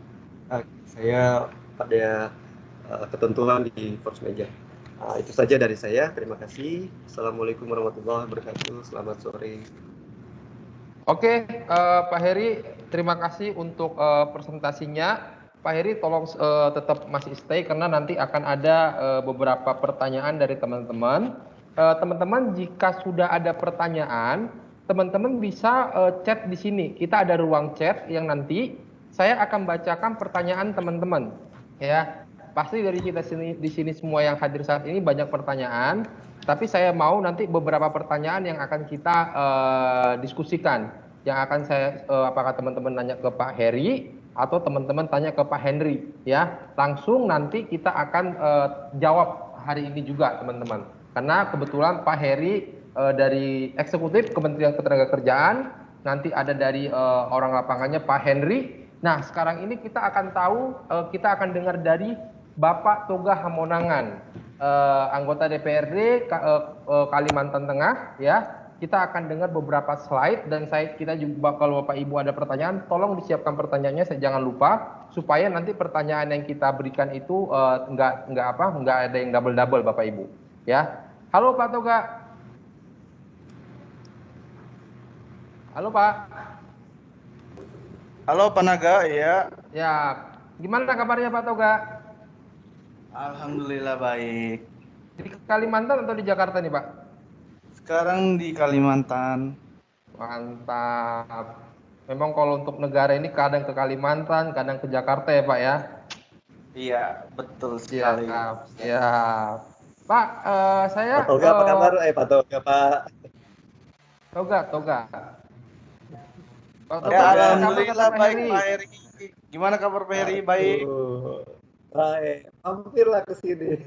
saya pada ketentuan di force major. Itu saja dari saya. Terima kasih. Assalamualaikum warahmatullahi wabarakatuh. Selamat sore. Oke, Pak Heri, terima kasih untuk presentasinya. Pak Heri, tolong tetap masih stay karena nanti akan ada beberapa pertanyaan dari teman-teman. Teman-teman, jika sudah ada pertanyaan, teman-teman bisa chat di sini. Kita ada ruang chat yang nanti saya akan bacakan pertanyaan teman-teman. Ya, pasti dari kita di sini semua yang hadir saat ini banyak pertanyaan, tapi saya mau nanti beberapa pertanyaan yang akan kita diskusikan. Yang akan saya apakah teman-teman nanya ke Pak Heri atau teman-teman tanya ke Pak Henry, ya. Langsung nanti kita akan jawab hari ini juga, teman-teman. Karena kebetulan Pak Heri dari eksekutif Kementerian Ketenagakerjaan, nanti ada dari orang lapangannya Pak Henry. Nah, sekarang ini kita akan tahu, kita akan dengar dari Bapak Toga Hamonangan, anggota DPRD Kalimantan Tengah, ya. Kita akan dengar beberapa slide dan kita juga kalau Bapak Ibu ada pertanyaan, tolong disiapkan pertanyaannya, jangan lupa supaya nanti pertanyaan yang kita berikan itu nggak ada yang double Bapak Ibu, ya. Halo Pak Toga. Halo Pak. Halo Pak Naga, ya. Ya, gimana kabarnya Pak Toga? Alhamdulillah baik. Di Kalimantan atau di Jakarta nih Pak? Sekarang di Kalimantan. Mantap. Memang kalau untuk negara ini kadang ke Kalimantan, kadang ke Jakarta ya Pak ya? Iya, betul sekali. Ya. Pak, saya... Pak Toga apa kabar? Pak Toga, Pak. Toga. Ya, alhamdulillah baik Pak Heri. Gimana kabar Pak Heri? Baik. Baik, hampirlah ke sini.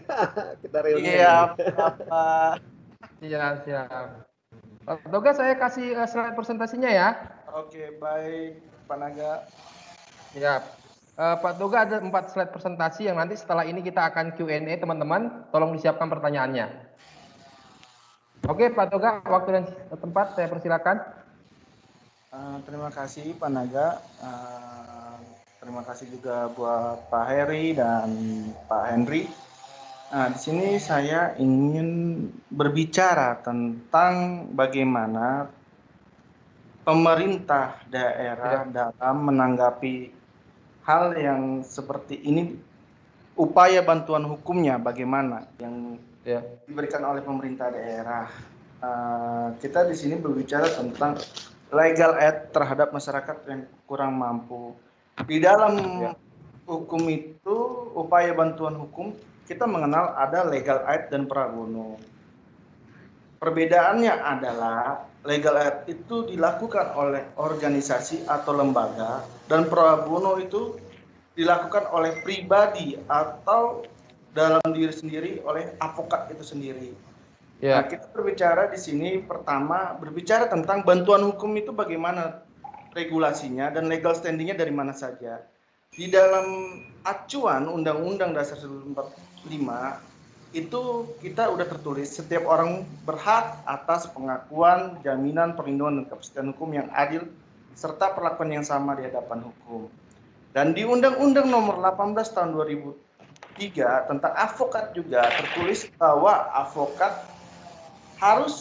Kita reuni. Iya, Pak. Siap. Pak Toga, saya kasih slide presentasinya ya. Oke, baik Pak Naga. Ya, Pak Toga ada 4 slide presentasi yang nanti setelah ini kita akan Q&A teman-teman. Tolong disiapkan pertanyaannya. Oke Pak Toga, waktu dan tempat saya persilakan. Terima kasih Pak Naga. Terima kasih juga buat Pak Heri dan Pak Henry. Nah, di sini saya ingin berbicara tentang bagaimana pemerintah daerah dalam menanggapi hal yang seperti ini, upaya bantuan hukumnya bagaimana yang diberikan oleh pemerintah daerah. Kita di sini berbicara tentang legal aid terhadap masyarakat yang kurang mampu. Di dalam hukum itu, upaya bantuan hukum, kita mengenal ada legal aid dan pra bono. Perbedaannya adalah legal aid itu dilakukan oleh organisasi atau lembaga dan pra bono itu dilakukan oleh pribadi atau dalam diri sendiri oleh avokat itu sendiri. Nah, kita berbicara di sini pertama berbicara tentang bantuan hukum itu bagaimana regulasinya dan legal standingnya dari mana saja. Di dalam acuan Undang-Undang Dasar 1945 itu kita udah tertulis setiap orang berhak atas pengakuan, jaminan, perlindungan dan kepastian hukum yang adil serta perlakuan yang sama di hadapan hukum. Dan di Undang-Undang Nomor 18 Tahun 2003 tentang advokat juga tertulis bahwa advokat harus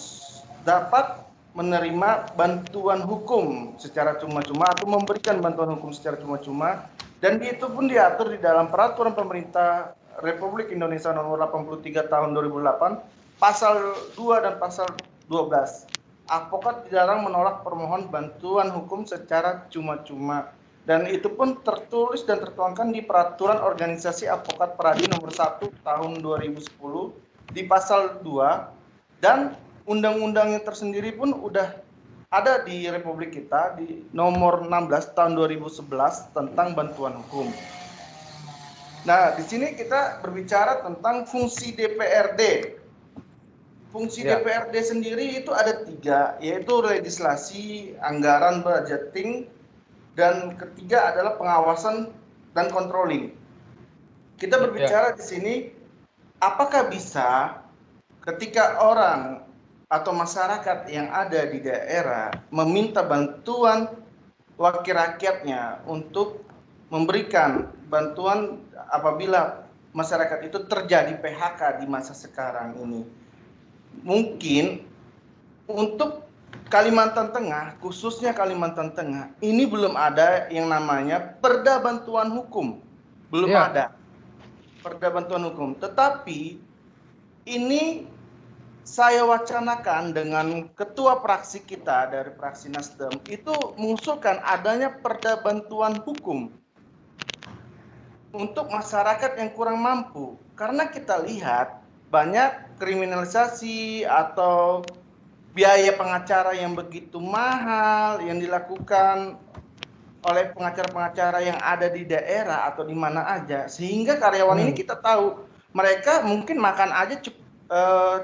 dapat menerima bantuan hukum secara cuma-cuma atau memberikan bantuan hukum secara cuma-cuma, dan itu pun diatur di dalam Peraturan Pemerintah Republik Indonesia Nomor 83 Tahun 2008 Pasal 2 dan Pasal 12. Advokat dilarang menolak permohonan bantuan hukum secara cuma-cuma, dan itu pun tertulis dan tertuangkan di Peraturan Organisasi Advokat Peradi Nomor 1 Tahun 2010 di Pasal 2, dan undang-undangnya tersendiri pun udah ada di Republik kita di Nomor 16 Tahun 2011 tentang bantuan hukum. Nah, di sini kita berbicara tentang fungsi DPRD. Fungsi DPRD sendiri itu ada 3, yaitu legislasi, anggaran, budgeting, dan ketiga adalah pengawasan dan controlling. Kita berbicara di sini, apakah bisa ketika orang atau masyarakat yang ada di daerah meminta bantuan wakil rakyatnya untuk memberikan bantuan apabila masyarakat itu terjadi PHK di masa sekarang ini. Mungkin untuk Kalimantan Tengah, khususnya Kalimantan Tengah, ini belum ada yang namanya Perda Bantuan Hukum. Belum ada Perda Bantuan Hukum. Tetapi ini saya wacanakan dengan ketua praksi kita dari praksi Nasdem itu mengusulkan adanya perda bantuan hukum untuk masyarakat yang kurang mampu. Karena kita lihat banyak kriminalisasi atau biaya pengacara yang begitu mahal yang dilakukan oleh pengacara-pengacara yang ada di daerah atau di mana aja, sehingga karyawan ini kita tahu mereka mungkin makan aja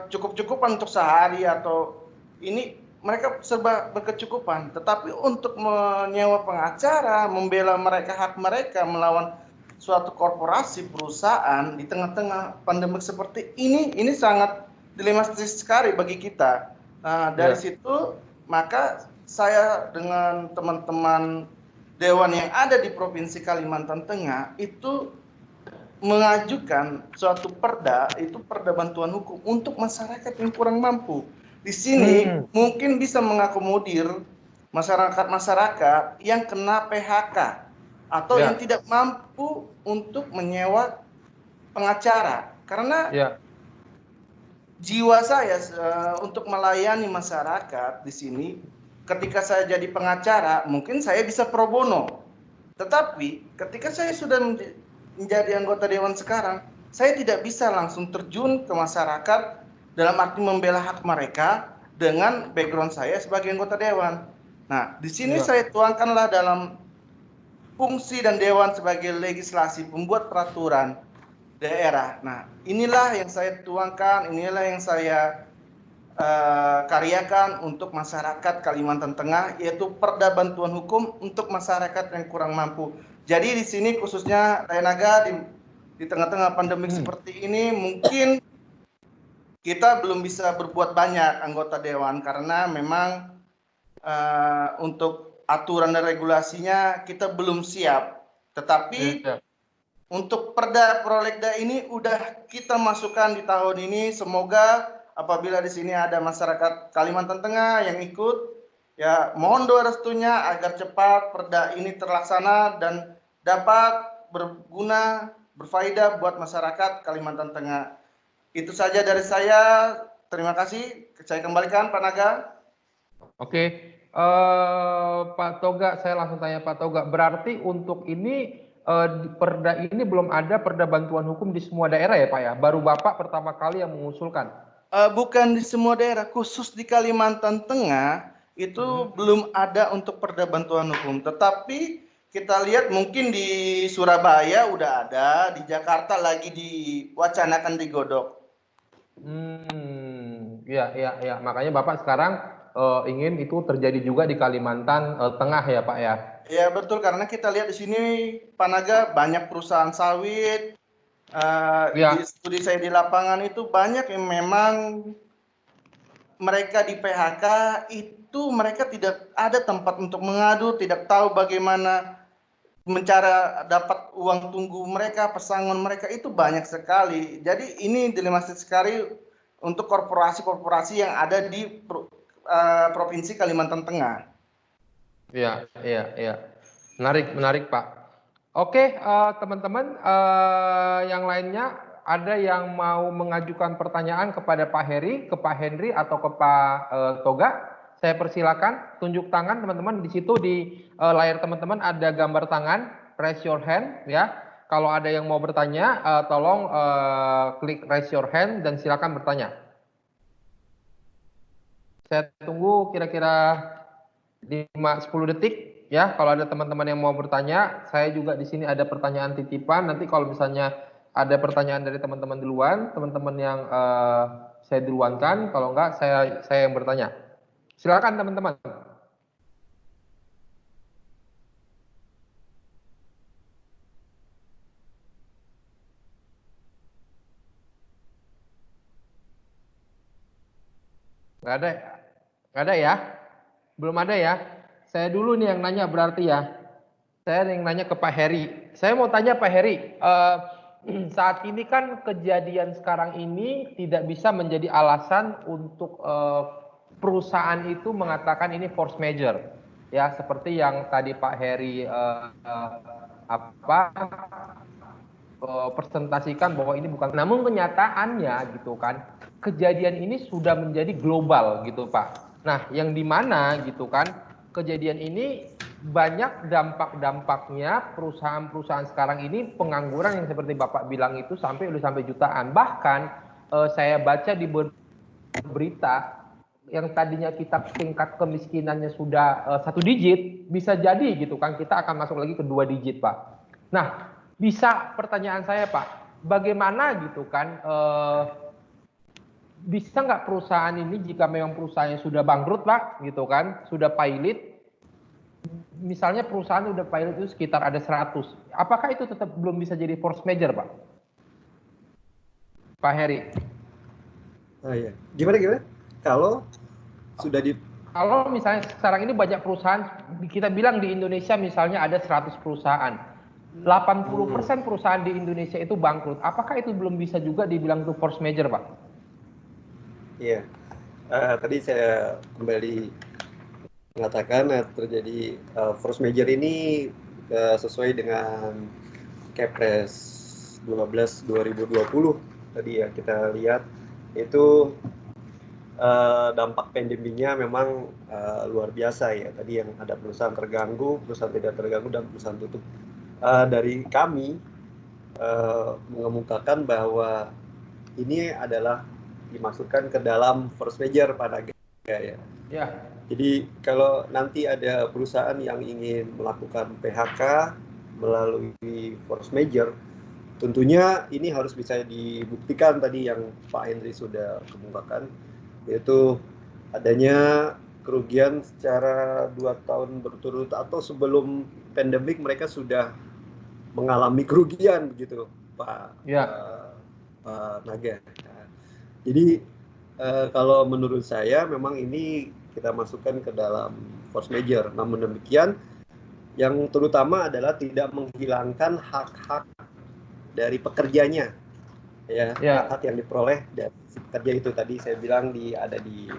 cukup-cukupan untuk sehari, atau ini mereka serba berkecukupan, tetapi untuk menyewa pengacara, membela mereka, hak mereka melawan suatu korporasi perusahaan di tengah-tengah pandemi seperti ini sangat dilematis sekali bagi kita. Nah, dari situ maka saya dengan teman-teman dewan yang ada di Provinsi Kalimantan Tengah itu mengajukan suatu perda, itu perda bantuan hukum untuk masyarakat yang kurang mampu. Di sini mungkin bisa mengakomodir masyarakat-masyarakat yang kena PHK atau yang tidak mampu untuk menyewa pengacara. Karena jiwa saya untuk melayani masyarakat di sini, ketika saya jadi pengacara, mungkin saya bisa pro bono. Tetapi ketika saya sudah menjadi anggota dewan sekarang, saya tidak bisa langsung terjun ke masyarakat dalam arti membela hak mereka dengan background saya sebagai anggota dewan. Nah, di sini saya tuangkanlah dalam fungsi dan dewan sebagai legislasi, pembuat peraturan daerah. Nah, inilah yang saya tuangkan, inilah yang saya karyakan untuk masyarakat Kalimantan Tengah, yaitu perda bantuan hukum untuk masyarakat yang kurang mampu. Jadi di sini khususnya Renaga di tengah-tengah pandemi seperti ini mungkin kita belum bisa berbuat banyak anggota dewan karena memang untuk aturan dan regulasinya kita belum siap. Tetapi untuk perda prolegda ini udah kita masukkan di tahun ini. Semoga apabila di sini ada masyarakat Kalimantan Tengah yang ikut, ya mohon doa restunya agar cepat perda ini terlaksana dan dapat berguna, berfaedah buat masyarakat Kalimantan Tengah. Itu saja dari saya. Terima kasih. Saya kembalikan Pak Naga. Oke, Pak Toga, saya langsung tanya Pak Toga. Berarti untuk ini perda ini belum ada perda bantuan hukum di semua daerah ya Pak ya? Baru Bapak pertama kali yang mengusulkan? Bukan di semua daerah, khusus di Kalimantan Tengah itu belum ada untuk perda bantuan hukum. Tetapi kita lihat mungkin di Surabaya udah ada, di Jakarta lagi diwacanakan digodok. Ya. Makanya Bapak sekarang ingin itu terjadi juga di Kalimantan Tengah ya Pak ya? Ya betul, karena kita lihat di sini Pak Naga banyak perusahaan sawit. Di studi saya di lapangan itu banyak yang memang mereka di PHK itu mereka tidak ada tempat untuk mengadu, tidak tahu bagaimana mencari dapat uang tunggu mereka, pesangon mereka itu banyak sekali. Jadi ini dilematis sekali untuk korporasi-korporasi yang ada di Provinsi Kalimantan Tengah. Iya. Menarik Pak. Oke, teman-teman yang lainnya ada yang mau mengajukan pertanyaan kepada Pak Heri, ke Pak Henry atau ke Pak Toga? Saya persilakan tunjuk tangan teman-teman. Di situ di layar teman-teman ada gambar tangan, raise your hand ya. Kalau ada yang mau bertanya, tolong klik raise your hand dan silakan bertanya. Saya tunggu kira-kira 5-10 detik. Ya, kalau ada teman-teman yang mau bertanya, saya juga di sini ada pertanyaan titipan. Nanti kalau misalnya ada pertanyaan dari teman-teman duluan, teman-teman yang saya duluankan. Kalau enggak, saya yang bertanya. Silakan teman-teman. Nggak ada ya? Belum ada ya? Saya dulu nih yang nanya berarti ya. Saya yang nanya ke Pak Heri. Saya mau tanya Pak Heri, saat ini kan kejadian sekarang ini tidak bisa menjadi alasan untuk perusahaan itu mengatakan ini force majeure. Ya, seperti yang tadi Pak Heri presentasikan bahwa ini bukan. Namun kenyataannya gitu kan, kejadian ini sudah menjadi global gitu Pak. Nah, yang di mana gitu kan kejadian ini banyak dampak-dampaknya perusahaan-perusahaan sekarang ini pengangguran yang seperti Bapak bilang itu sampai jutaan. Bahkan saya baca di berita yang tadinya kita tingkat kemiskinannya sudah 1 digit, bisa jadi gitu kan kita akan masuk lagi ke 2 digit Pak. Nah, bisa pertanyaan saya Pak, bagaimana gitu kan bisa nggak perusahaan ini jika memang perusahaannya sudah bangkrut Pak gitu kan, sudah pilot, misalnya perusahaan sudah pilot itu sekitar ada 100, apakah itu tetap belum bisa jadi force major Pak? Pak Heri. Oh iya, gimana? Kalau sudah kalau misalnya sekarang ini banyak perusahaan, kita bilang di Indonesia misalnya ada 100 perusahaan, 80% perusahaan di Indonesia itu bangkrut, apakah itu belum bisa juga dibilang itu force major Pak? Iya, tadi saya kembali mengatakan terjadi force major ini sesuai dengan Kepres 12 2020 tadi ya kita lihat itu dampak pandeminya memang luar biasa ya. Tadi yang ada perusahaan terganggu, perusahaan tidak terganggu, dan perusahaan tutup. Dari kami mengemukakan bahwa ini adalah dimasukkan ke dalam force major Pak Naga ya. Ya. Jadi kalau nanti ada perusahaan yang ingin melakukan PHK melalui force major, tentunya ini harus bisa dibuktikan tadi yang Pak Henry sudah kemukakan, yaitu adanya kerugian secara 2 tahun berturut atau sebelum pandemik mereka sudah mengalami kerugian begitu Pak Naga. Jadi kalau menurut saya memang ini kita masukkan ke dalam force major. Namun demikian yang terutama adalah tidak menghilangkan hak-hak dari pekerjanya, ya. Hak yang diperoleh dari pekerja itu tadi saya bilang ada di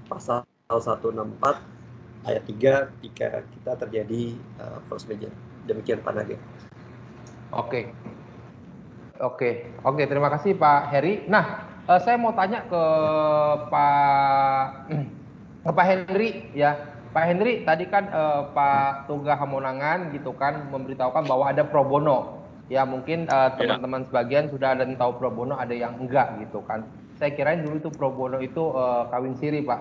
pasal 164 ayat 3 ketika kita terjadi force major. Demikian Pak Naga. Oke, terima kasih Pak Heri. Nah, saya mau tanya ke Pak Henry ya. Pak Henry, tadi kan Pak Toga Hamonangan gitu kan memberitahukan bahwa ada pro bono. Ya mungkin teman-teman sebagian sudah ada yang tahu pro bono, ada yang enggak gitu kan. Saya kirain dulu itu pro bono itu kawin siri Pak.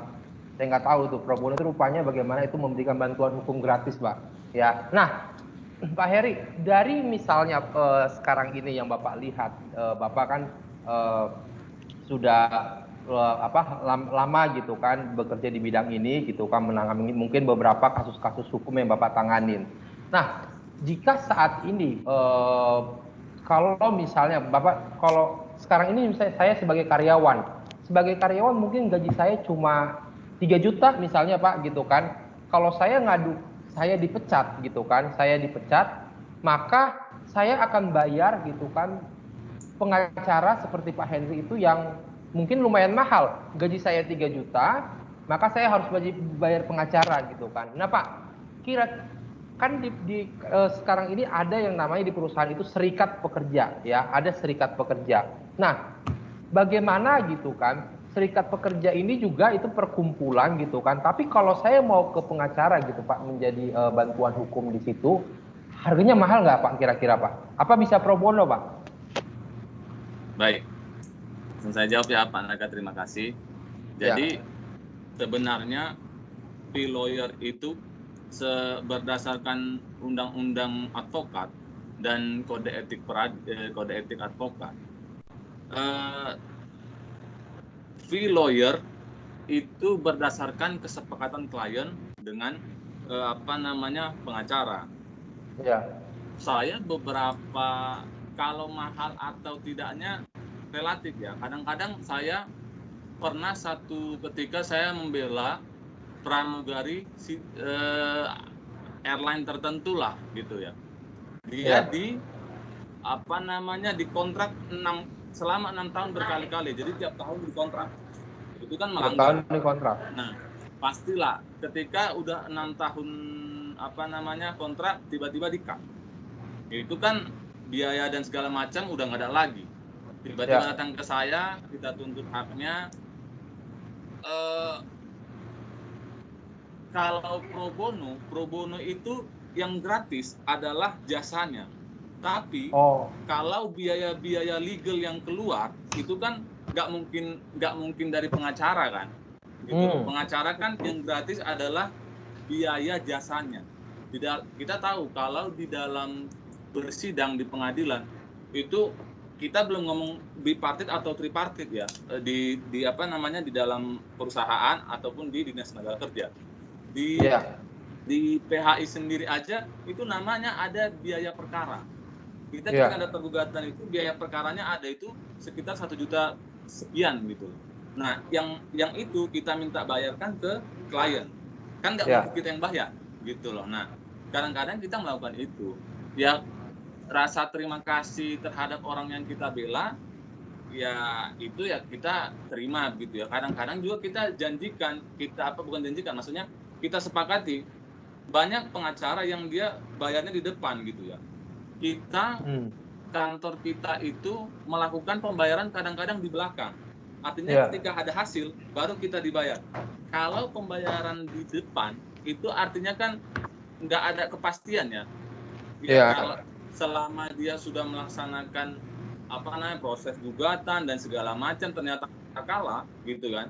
Saya nggak tahu tuh pro bono itu rupanya bagaimana itu memberikan bantuan hukum gratis Pak. Ya, nah Pak Heri, dari misalnya sekarang ini yang Bapak lihat, Bapak kan sudah lama gitu kan bekerja di bidang ini gitu kan, menangani mungkin beberapa kasus-kasus hukum yang Bapak tanganin. Nah, jika saat ini kalau misalnya Bapak, kalau sekarang ini saya sebagai karyawan mungkin gaji saya cuma 3 juta misalnya Pak gitu kan. Kalau saya ngadu, saya dipecat gitu kan, maka saya akan bayar gitu kan pengacara seperti Pak Henry itu yang mungkin lumayan mahal, gaji saya 3 juta, maka saya harus bayar pengacara gitu kan. Nah Pak, kira kan sekarang ini ada yang namanya di perusahaan itu serikat pekerja ya, ada serikat pekerja. Nah, bagaimana gitu kan? Serikat pekerja ini juga itu perkumpulan gitu kan. Tapi kalau saya mau ke pengacara gitu Pak, menjadi bantuan hukum di situ, harganya mahal nggak Pak kira-kira Pak? Apa bisa pro bono Pak? Baik, saya jawab ya Pak Naga, terima kasih. Jadi sebenarnya fee lawyer itu berdasarkan undang-undang advokat dan kode etik advokat, fee lawyer itu berdasarkan kesepakatan klien dengan pengacara. Ya. Saya beberapa, kalau mahal atau tidaknya relatif ya. Kadang-kadang saya pernah satu ketika saya membela pramugari airline tertentu lah gitu ya. Dia di dikontrak selama 6 tahun berkali-kali. Jadi tiap tahun dikontrak. Itu kan melanggar. Nah, pastilah ketika udah 6 tahun kontrak tiba-tiba di-cut. Itu kan biaya dan segala macam udah nggak ada lagi. Tiba-tiba datang ke saya, kita tuntut haknya. Kalau pro bono itu yang gratis adalah jasanya. Tapi kalau biaya-biaya legal yang keluar itu kan nggak mungkin dari pengacara kan. Gitu. Pengacara kan yang gratis adalah biaya jasanya. Kita tahu kalau di dalam bersidang di pengadilan itu kita belum ngomong bipartit atau tripartit ya, di apa namanya, di dalam perusahaan ataupun di dinas tenaga kerja. Di PHI sendiri aja itu namanya ada biaya perkara. Kita ketika ada pergugatan itu biaya perkaranya ada itu sekitar 1 juta sekian gitu. Nah, yang itu kita minta bayarkan ke klien. Kan nggak mungkin kita yang bayar gitu loh. Nah, kadang-kadang kita melakukan itu. Ya, rasa terima kasih terhadap orang yang kita bela, ya itu ya kita terima gitu ya. Kadang-kadang juga kita janjikan, maksudnya kita sepakati banyak pengacara yang dia bayarnya di depan gitu ya. Kita kantor kita itu melakukan pembayaran kadang-kadang di belakang. Artinya ketika ada hasil baru kita dibayar. Kalau pembayaran di depan itu artinya kan nggak ada kepastian ya. Kalau selama dia sudah melaksanakan proses gugatan dan segala macam ternyata kalah gitu kan.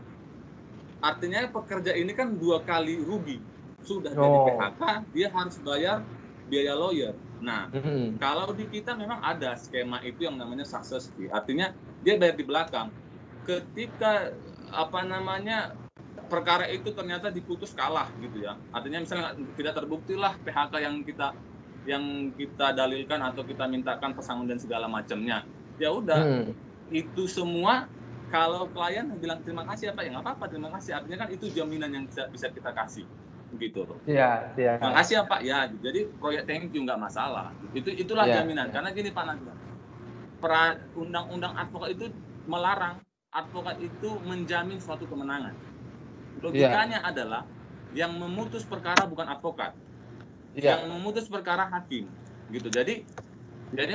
Artinya pekerja ini kan 2 kali rugi. Sudah jadi PHK, dia harus bayar biaya lawyer. Nah, kalau di kita memang ada skema itu yang namanya success fee. Artinya dia bayar di belakang. Ketika perkara itu ternyata diputus kalah gitu ya. Artinya misalnya tidak terbuktilah PHK yang kita dalilkan atau kita mintakan pesangon dan segala macamnya. Ya udah, itu semua kalau klien bilang terima kasih ya Pak, ya nggak apa-apa, terima kasih. Artinya kan itu jaminan yang bisa kita kasih. Gitu loh. Terima kasih ya Pak ya. Jadi proyek thank you nggak masalah. Itulah jaminan. Karena gini Pak Naga, undang-undang advokat itu melarang advokat itu menjamin suatu kemenangan. Logikanya adalah yang memutus perkara bukan advokat, yang memutus perkara hakim. Gitu. Jadi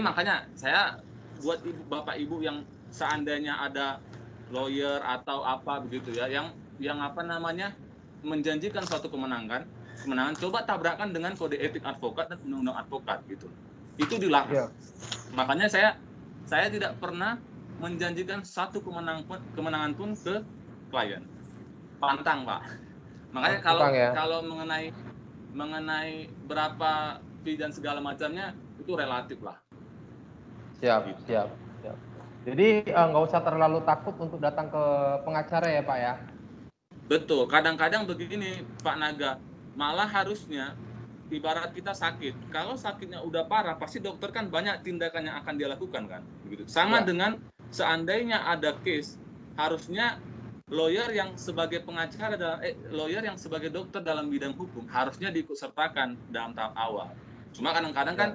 makanya saya buat Bapak Ibu yang seandainya ada lawyer atau apa begitu ya, yang menjanjikan suatu kemenangan, coba tabrakan dengan kode etik advokat dan undang-undang advokat gitu. Itu dilarang. Makanya saya tidak pernah menjanjikan satu kemenangan pun ke klien. Pantang, Pak. Makanya kalau mengenai berapa fee dan segala macamnya itu relatif lah. Siap. Jadi nggak usah terlalu takut untuk datang ke pengacara ya Pak ya. Betul, kadang-kadang begini Pak Naga, malah harusnya ibarat kita sakit, kalau sakitnya udah parah pasti dokter kan banyak tindakan yang akan dia lakukan kan, begitu. Sama dengan seandainya ada case, harusnya lawyer yang sebagai pengacara lawyer yang sebagai dokter dalam bidang hukum harusnya diikutsertakan dalam tahap awal. Cuma kadang-kadang kan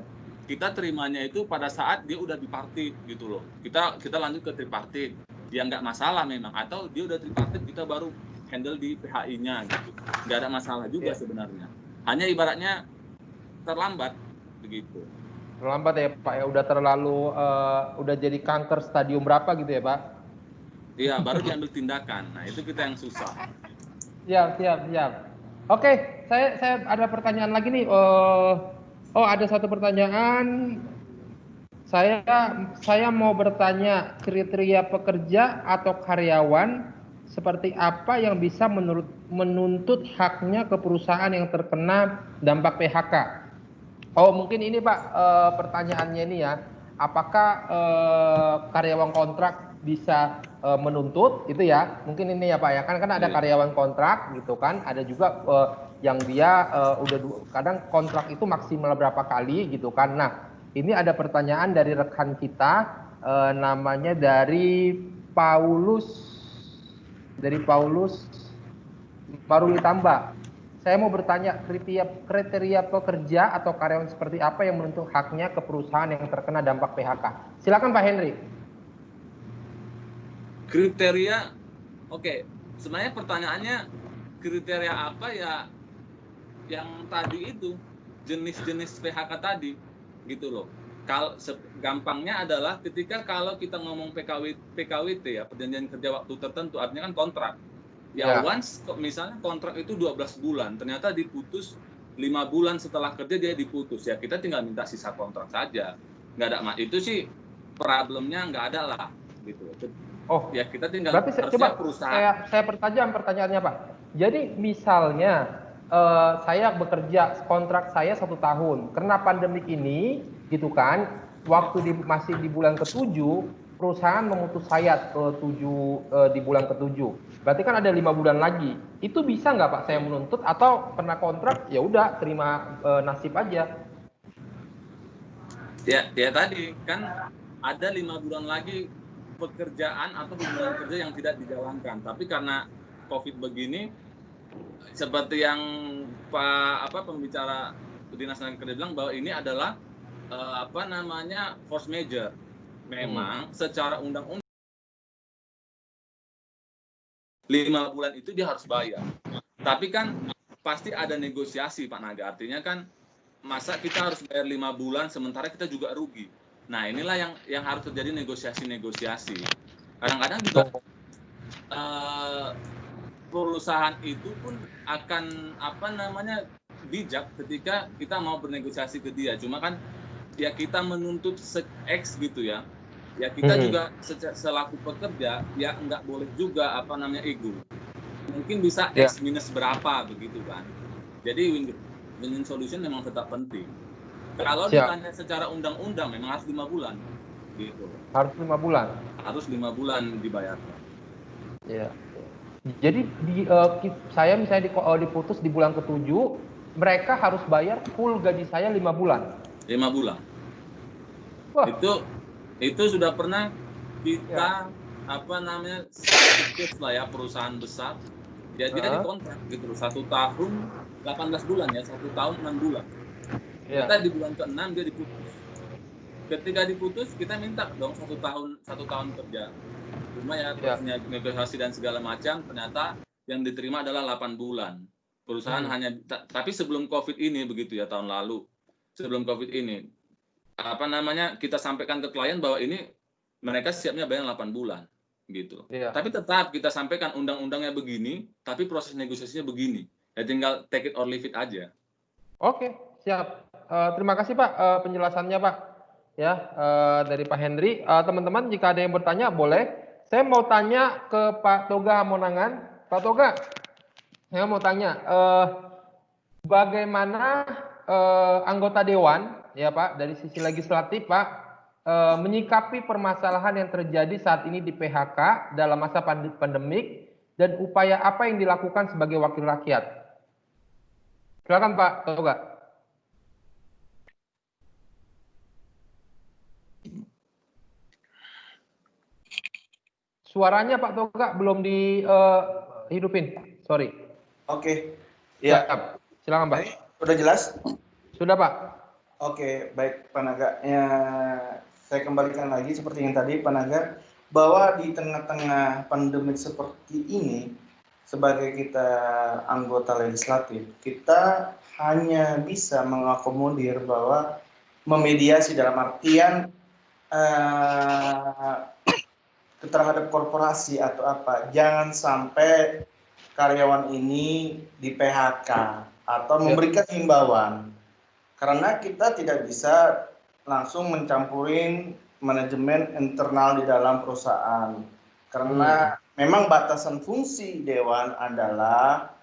kita terimanya itu pada saat dia udah bipartit gitu loh. Kita lanjut ke tripartit, ya nggak masalah memang, atau dia udah tripartit kita baru handle di PHI-nya gitu. Nggak ada masalah juga sebenarnya. Hanya ibaratnya terlambat begitu. Terlambat ya Pak ya, udah terlalu udah jadi kanker stadium berapa gitu ya Pak? Iya, baru diambil tindakan. Nah, itu kita yang susah. Siap. Oke, saya ada pertanyaan lagi nih. Ada satu pertanyaan. Saya mau bertanya, kriteria pekerja atau karyawan seperti apa yang bisa menuntut haknya ke perusahaan yang terkena dampak PHK? Mungkin ini Pak, pertanyaannya ini ya, apakah karyawan kontrak bisa menuntut itu ya? Mungkin ini ya Pak ya, kan ada karyawan kontrak gitu kan, ada juga yang dia kadang kontrak itu maksimal berapa kali gitu kan. Nah, ini ada pertanyaan dari rekan kita, namanya dari Paulus Marulitamba. Saya mau bertanya, kriteria pekerja atau karyawan seperti apa yang menuntut haknya ke perusahaan yang terkena dampak PHK? Silakan Pak Henry. Kriteria, oke. Sebenarnya pertanyaannya kriteria apa ya? Yang tadi itu jenis-jenis PHK tadi, gitu loh. kalau gampangnya adalah ketika kalau kita ngomong PKWT ya, perjanjian kerja waktu tertentu, artinya kan kontrak. Ya, once misalnya kontrak itu 12 bulan, ternyata diputus 5 bulan setelah kerja dia diputus, ya kita tinggal minta sisa kontrak saja. Nggak ada, itu sih problemnya nggak ada lah, gitu. Oh, ya kita tinggal. Berarti coba saya pertajam pertanyaannya Pak. Jadi misalnya saya bekerja, kontrak saya 1 tahun, karena pandemik ini, gitu kan, waktu masih di bulan ke-7, perusahaan memutus saya di bulan ke-7. Berarti kan ada 5 bulan lagi. Itu bisa nggak Pak saya menuntut, atau pernah kontrak ya udah terima nasib aja? Ya tadi kan ada 5 bulan lagi pekerjaan atau hubungan kerja yang tidak dijalankan. Tapi karena COVID begini, seperti yang pembicara Dinas Tenaga Kerja bilang bahwa ini adalah force majeure. Memang secara undang-undang 5 bulan itu dia harus bayar. Tapi kan pasti ada negosiasi Pak Naga. Artinya kan masa kita harus bayar 5 bulan sementara kita juga rugi. Nah, inilah yang harus terjadi negosiasi. Kadang-kadang juga perusahaan itu pun akan bijak ketika kita mau bernegosiasi ke dia. Cuma kan ya kita menuntut X gitu ya. Ya kita juga selaku pekerja ya nggak boleh juga ego. Mungkin bisa X minus berapa begitu kan. Jadi win-win solution memang tetap penting. Kalau ditanya secara undang-undang memang harus 5 bulan gitu. Harus 5 bulan. Harus 5 bulan dibayarkan. Iya. Jadi saya misalnya diputus di bulan ke-7, mereka harus bayar full gaji saya 5 bulan. 5 bulan. Wah. Itu sudah pernah kita lah ya, perusahaan besar. Jadi dia dikontrak gitu 1 tahun 18 bulan ya, 1 tahun 6 bulan. Kita di bulan ke-6 dia diputus. Ketika diputus kita minta dong 1 tahun kerja. Cuma ya negosiasi dan segala macam, ternyata yang diterima adalah 8 bulan. Perusahaan tapi sebelum COVID ini begitu ya, tahun lalu. Sebelum COVID ini kita sampaikan ke klien bahwa ini mereka siapnya bayar 8 bulan gitu. Tapi tetap kita sampaikan undang-undangnya begini, tapi proses negosiasinya begini. Ya tinggal take it or leave it aja. Oke, siap. Terima kasih Pak penjelasannya Pak. Ya, dari Pak Henry. Teman-teman jika ada yang bertanya boleh. Saya mau tanya ke Pak Toga Hamonangan. Pak Toga, saya mau tanya, bagaimana anggota Dewan, ya Pak, dari sisi legislatif Pak, menyikapi permasalahan yang terjadi saat ini di PHK dalam masa pandemik, dan upaya apa yang dilakukan sebagai wakil rakyat? Silakan Pak Toga. Suaranya Pak Toga belum dihidupin, sorry. Oke, ya. Silakan Pak. Baik, udah jelas? Sudah Pak. Oke, baik Pak Naga. Ya, saya kembalikan lagi seperti yang tadi Pak Naga, bahwa di tengah-tengah pandemik seperti ini, sebagai kita anggota legislatif, kita hanya bisa mengakomodir bahwa memediasi dalam artian terhadap korporasi atau apa, jangan sampai karyawan ini di PHK atau memberikan himbauan, karena kita tidak bisa langsung mencampurin manajemen internal di dalam perusahaan, karena memang batasan fungsi Dewan adalah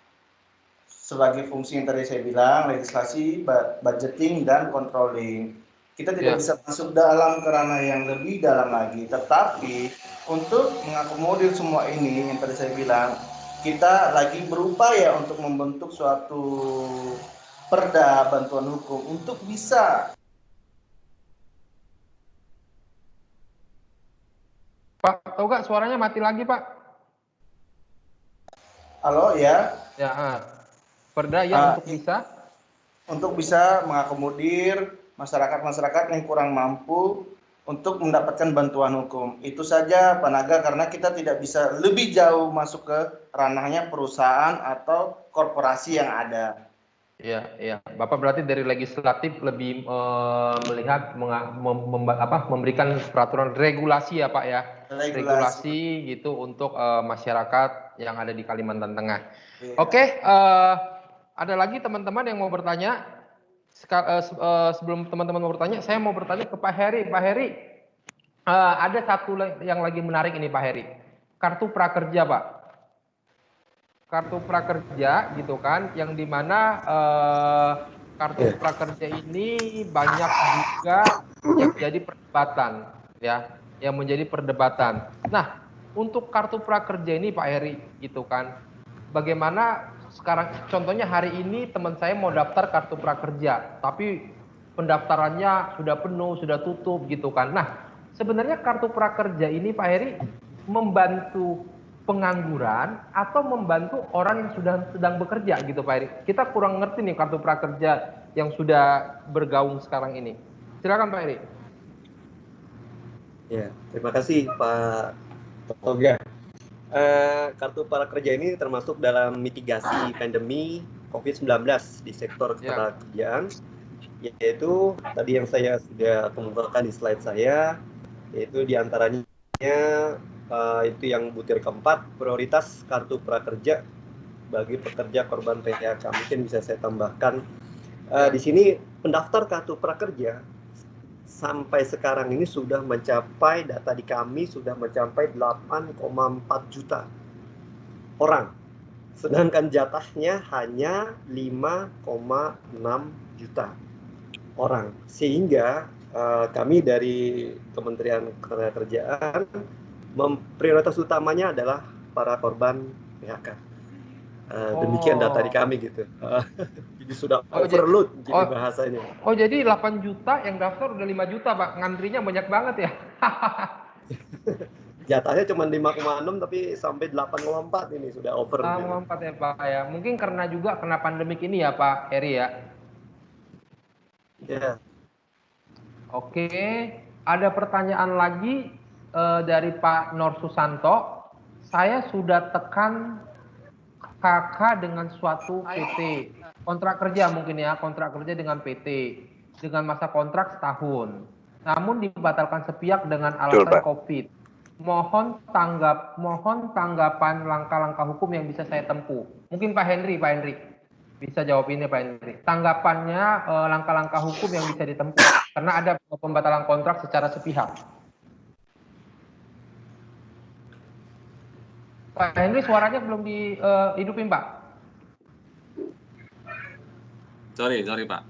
sebagai fungsi yang tadi saya bilang, legislasi, budgeting, dan controlling. Kita tidak bisa masuk dalam ke ranah yang lebih dalam lagi, tetapi untuk mengakomodir semua ini yang tadi saya bilang, kita lagi berupaya untuk membentuk suatu perda bantuan hukum untuk bisa. Pak Toga, suaranya mati lagi Pak. Halo ya. Ya, perda yang untuk bisa mengakomodir masyarakat-masyarakat yang kurang mampu untuk mendapatkan bantuan hukum. Itu saja Pak Naga, karena kita tidak bisa lebih jauh masuk ke ranahnya perusahaan atau korporasi yang ada. Iya, iya. Bapak berarti dari legislatif lebih melihat memberikan peraturan regulasi ya Pak ya, regulasi gitu untuk masyarakat yang ada di Kalimantan Tengah. Iya. Oke, ada lagi teman-teman yang mau bertanya? Sebelum teman-teman mau bertanya, saya mau bertanya ke Pak Heri. Pak Heri, ada satu yang lagi menarik ini Pak Heri, kartu prakerja Pak. Kartu prakerja gitu kan, yang dimana kartu prakerja ini banyak juga yang jadi perdebatan ya, yang menjadi perdebatan. Nah, untuk kartu prakerja ini Pak Heri gitu kan, bagaimana sekarang contohnya hari ini teman saya mau daftar kartu prakerja, tapi pendaftarannya sudah penuh, sudah tutup gitu kan. Nah, sebenarnya kartu prakerja ini Pak Heri membantu pengangguran atau membantu orang yang sedang bekerja gitu Pak Eri. Kita kurang ngerti nih kartu prakerja yang sudah bergaung sekarang ini. Silakan Pak Eri. Ya, terima kasih Pak Toga. Kartu prakerja ini termasuk dalam mitigasi pandemi COVID-19 di sektor ketenagakerjaan, yaitu tadi yang saya sudah kemukakan di slide saya, yaitu diantaranya itu yang butir keempat, prioritas kartu prakerja bagi pekerja korban PHK. Mungkin bisa saya tambahkan di sini pendaftar kartu prakerja sampai sekarang ini sudah mencapai, data di kami sudah mencapai 8,4 juta orang, sedangkan jatahnya hanya 5,6 juta orang, sehingga kami dari Kementerian Ketenagakerjaan prioritas utamanya adalah para korban PHK. Demikian data di kami gitu. Jadi sudah overload jadi bahasanya. Oh jadi 8 juta yang daftar udah 5 juta Pak, ngantrinya banyak banget ya. Jatahnya cuma 5,6 tapi sampai 8,4 ini sudah over. 8,4 ya Pak ya. Mungkin karena juga kena pandemik ini ya Pak Heri ya. Ya. Oke, ada pertanyaan lagi dari Pak Nor Susanto. Saya sudah tekan KK dengan suatu PT, kontrak kerja mungkin ya, kontrak kerja dengan PT, dengan masa kontrak setahun. Namun dibatalkan sepihak dengan alasan COVID. Mohon tanggapan langkah-langkah hukum yang bisa saya tempuh. Mungkin Pak Henry bisa jawab ini Pak Henry. Tanggapannya langkah-langkah hukum yang bisa ditempuh karena ada pembatalan kontrak secara sepihak. Pak Henry suaranya belum dihidupin Pak. Sorry Pak.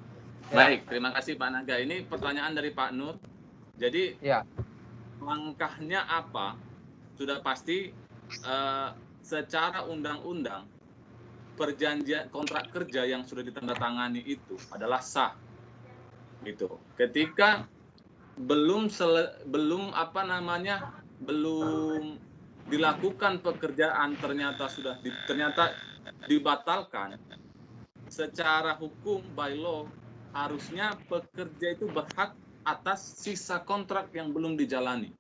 Baik, terima kasih Pak Naga. Ini pertanyaan dari Pak Nur. Jadi langkahnya apa? Sudah pasti secara undang-undang perjanjian kontrak kerja yang sudah ditandatangani itu adalah sah. Gitu. Ketika belum dilakukan pekerjaan ternyata dibatalkan, secara hukum by law harusnya pekerja itu berhak atas sisa kontrak yang belum dijalani.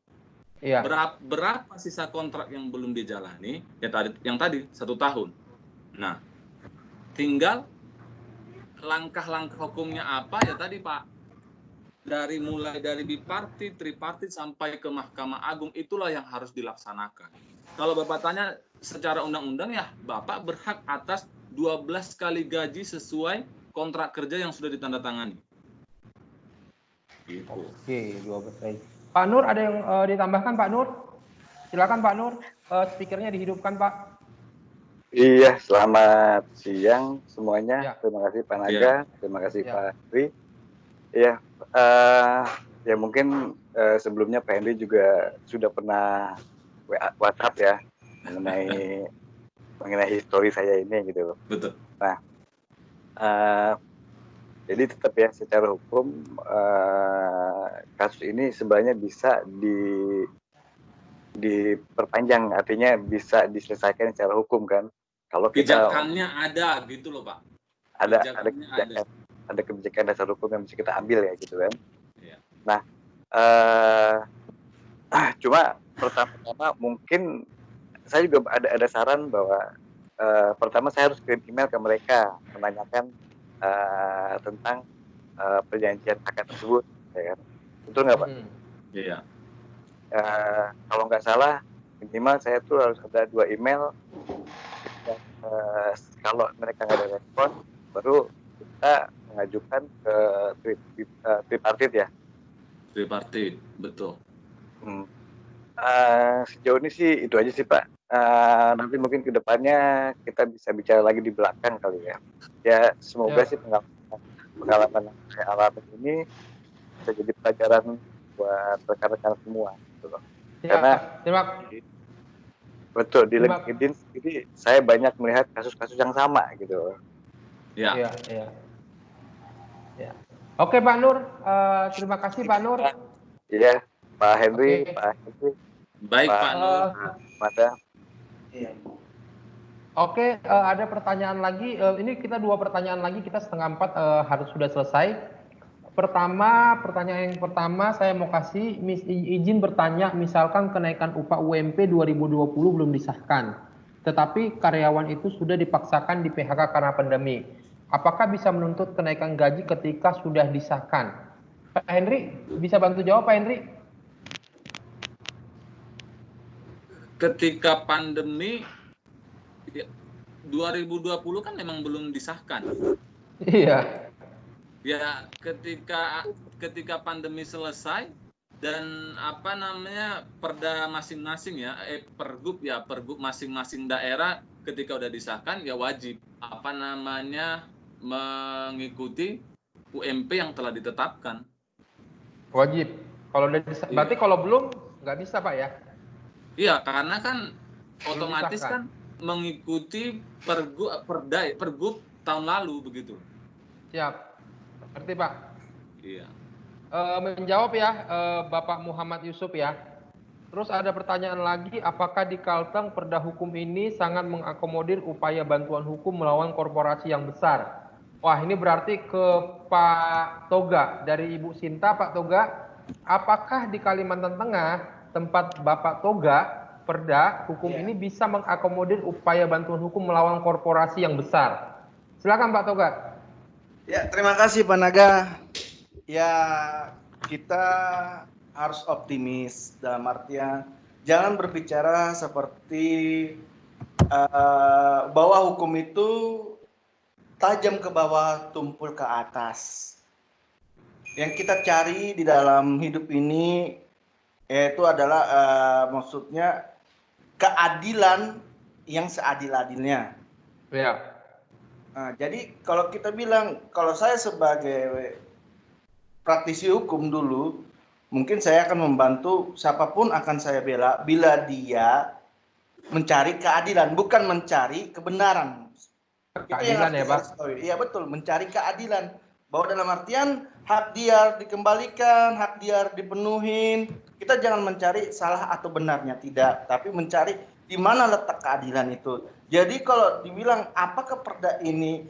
Iya. Berapa sisa kontrak yang belum dijalani? Yang tadi 1 tahun. Nah, tinggal langkah-langkah hukumnya apa ya tadi Pak. Mulai dari bipartit, tripartit sampai ke Mahkamah Agung, itulah yang harus dilaksanakan. Kalau Bapak tanya secara undang-undang ya, Bapak berhak atas 12 kali gaji sesuai kontrak kerja yang sudah ditandatangani. Gitu. Oke, 12 kali. Pak Nur ada yang ditambahkan Pak Nur? Silakan Pak Nur, speakernya dihidupkan Pak. Iya, selamat siang semuanya. Terima kasih Pak Naga, terima kasih Pak Henry. Iya, ya mungkin sebelumnya Pak Henry juga sudah pernah WhatsApp ya mengenai histori saya ini gitu. Betul. Nah, jadi tetap ya secara hukum kasus ini sebenarnya bisa diperpanjang, artinya bisa diselesaikan secara hukum kan. Kalau kebijakannya ada gitu loh Pak. Ada kebijakan dasar hukum yang bisa kita ambil ya gitu kan. Iya. Nah, cuma pertama mungkin saya juga ada saran bahwa pertama saya harus kirim email ke mereka menanyakan tentang perjanjian akad tersebut, ya kan? Betul nggak Pak? Iya. Kalau nggak salah minimal saya tuh harus ada 2 email. Dan, kalau mereka nggak ada respon, baru kita mengajukan ke tripartit ya. Tripartit, betul. Sejauh ini sih itu aja sih Pak. Nanti mungkin ke depannya kita bisa bicara lagi di belakang kali ya. Ya semoga sih pengalaman yang saya alami ini bisa jadi pelajaran buat rekan-rekan semua. Gitu loh. Karena betul di LinkedIn sendiri saya banyak melihat kasus-kasus yang sama gitu. Ya. Oke Pak Nur, terima kasih Pak Nur. Iya, Pak Henry, Pak Henry. Baik Pak Nur. Mada. Iya. Oke, ada pertanyaan lagi. Ini kita 2 pertanyaan lagi, kita 3:30 harus sudah selesai. Pertanyaan yang pertama saya mau kasih izin bertanya, misalkan kenaikan upah UMP 2020 belum disahkan, tetapi karyawan itu sudah dipaksakan di PHK karena pandemi. Apakah bisa menuntut kenaikan gaji ketika sudah disahkan? Pak Henry, bisa bantu jawab Pak Henry? Ketika pandemi 2020 kan memang belum disahkan. Iya. Ya, ketika pandemi selesai dan perda masing-masing ya, pergub masing-masing daerah ketika udah disahkan ya wajib mengikuti UMP yang telah ditetapkan. Wajib. Kalau udah berarti kalau belum nggak bisa Pak ya? Iya, karena kan otomatis kan mengikuti pergub tahun lalu begitu. Siap. Ngerti Pak? Iya. Menjawab ya Bapak Muhammad Yusuf ya. Terus ada pertanyaan lagi, apakah di Kalteng perda hukum ini sangat mengakomodir upaya bantuan hukum melawan korporasi yang besar? Wah, ini berarti ke Pak Toga dari Ibu Sinta. Pak Toga, apakah di Kalimantan Tengah tempat Bapak Toga perda hukum ini bisa mengakomodir upaya bantuan hukum melawan korporasi yang besar? Silakan Pak Toga. Ya, terima kasih Pak Naga. Ya, kita harus optimis dalam artian jangan berbicara seperti bahwa hukum itu tajam ke bawah, tumpul ke atas. Yang kita cari di dalam hidup ini yaitu adalah maksudnya keadilan yang seadil-adilnya. Ya. Nah, jadi kalau kita bilang, kalau saya sebagai praktisi hukum dulu, mungkin saya akan membantu siapapun akan saya bela bila dia mencari keadilan, bukan mencari kebenaran. Keadilan ya Pak? Iya betul, mencari keadilan. Bahwa dalam artian hak dia dikembalikan, hak dia dipenuhin. Kita jangan mencari salah atau benarnya, tidak. Tapi mencari di mana letak keadilan itu. Jadi kalau dibilang apakah perda ini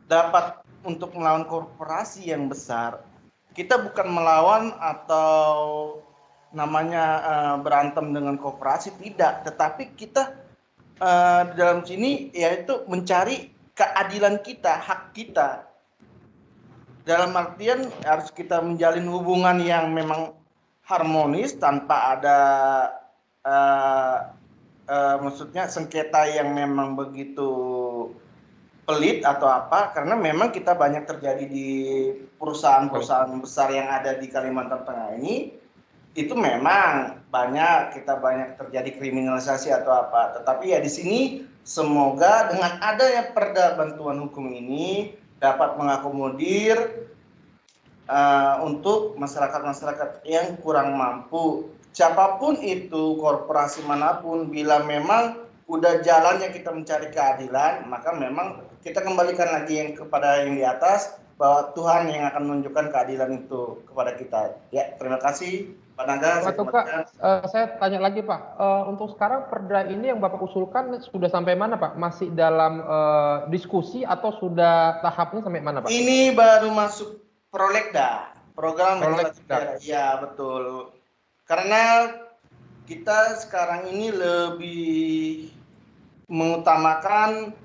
dapat untuk melawan korporasi yang besar, kita bukan melawan atau namanya berantem dengan korporasi, tidak. Tetapi kita di dalam sini yaitu mencari keadilan kita, hak kita. Dalam artian harus kita menjalin hubungan yang memang harmonis tanpa ada maksudnya sengketa yang memang begitu pelit atau apa, karena memang kita banyak terjadi di perusahaan-perusahaan besar yang ada di Kalimantan Tengah ini, itu memang banyak terjadi kriminalisasi atau apa. Tetapi ya di sini semoga dengan adanya perda bantuan hukum ini dapat mengakomodir untuk masyarakat-masyarakat yang kurang mampu. Siapapun itu, korporasi manapun, bila memang udah jalannya kita mencari keadilan, maka memang kita kembalikan lagi kepada yang di atas, bahwa Tuhan yang akan menunjukkan keadilan itu kepada kita. Ya, terima kasih Pak Naga. Saya tanya lagi Pak, untuk sekarang perda ini yang Bapak usulkan sudah sampai mana Pak? Masih dalam diskusi atau sudah tahapnya sampai mana Pak? Ini baru masuk prolegda, program legislatif daerah. Ya betul. Karena kita sekarang ini lebih mengutamakan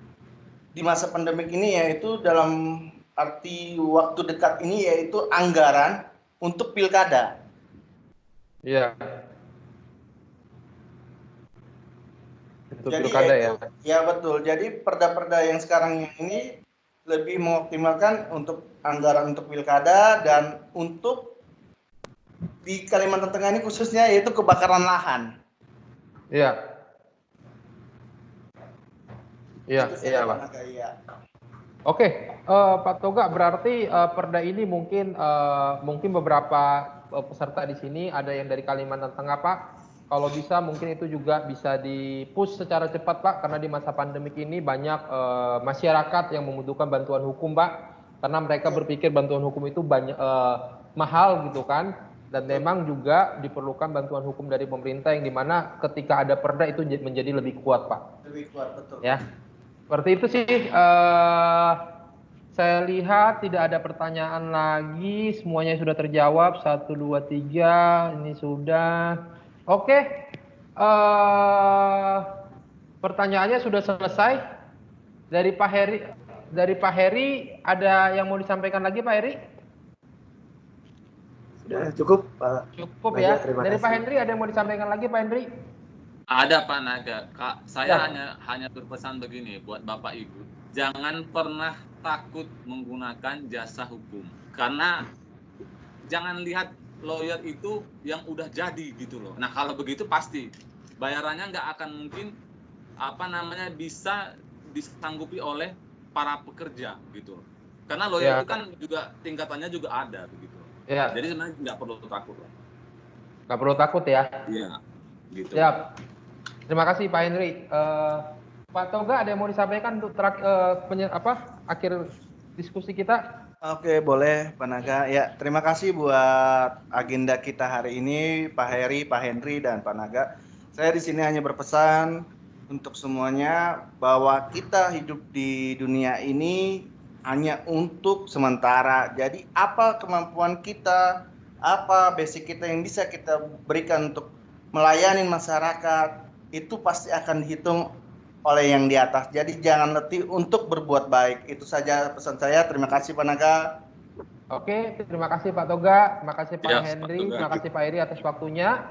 di masa pandemik ini yaitu dalam arti waktu dekat ini yaitu anggaran untuk pilkada. Iya. Untuk Jadi pilkada ya. Ya betul. Jadi perda-perda yang sekarang ini lebih mengoptimalkan untuk anggaran untuk pilkada dan untuk di Kalimantan Tengah ini khususnya yaitu kebakaran lahan. Iya. Iya, iya Pak. Iya. Oke, Pak Toga, berarti perda ini mungkin beberapa peserta di sini ada yang dari Kalimantan Tengah, Pak. Kalau bisa mungkin itu juga bisa di-push secara cepat, Pak, karena di masa pandemik ini banyak masyarakat yang membutuhkan bantuan hukum, Pak, karena mereka berpikir bantuan hukum itu banyak mahal gitu kan, dan memang juga diperlukan bantuan hukum dari pemerintah yang dimana ketika ada perda itu menjadi lebih kuat, Pak. Lebih kuat, betul. Ya. Seperti itu sih, saya lihat tidak ada pertanyaan lagi, semuanya sudah terjawab, 1, 2, 3, ini sudah. Oke, pertanyaannya sudah selesai. Dari Pak Heri, ada yang mau disampaikan lagi Pak Heri? Sudah cukup Pak. Cukup ya. Dari Pak Henry ada yang mau disampaikan lagi Pak Henry? Ada Pak Naga, saya hanya berpesan begini buat Bapak Ibu, jangan pernah takut menggunakan jasa hukum, karena jangan lihat lawyer itu yang udah jadi gitu loh. Nah kalau begitu pasti bayarannya nggak akan mungkin bisa disanggupi oleh para pekerja gitu, karena lawyer itu kan juga tingkatannya juga ada begitu. Jadi sebenarnya nggak perlu takut loh. Nggak perlu takut ya? Iya. Gitu. Siap. Terima kasih Pak Henry. Pak Toga ada yang mau disampaikan untuk akhir diskusi kita? Oke, boleh Pak Naga. Ya, terima kasih buat agenda kita hari ini, Pak Heri, Pak Henry, dan Pak Naga. Saya di sini hanya berpesan untuk semuanya bahwa kita hidup di dunia ini hanya untuk sementara. Jadi apa kemampuan kita, apa basic kita yang bisa kita berikan untuk melayani masyarakat, itu pasti akan dihitung oleh yang di atas. Jadi jangan letih untuk berbuat baik. Itu saja pesan saya. Terima kasih Pak Naga. Oke, terima kasih Pak Toga, terima kasih Pak Henry, terima kasih Pak Eri atas waktunya.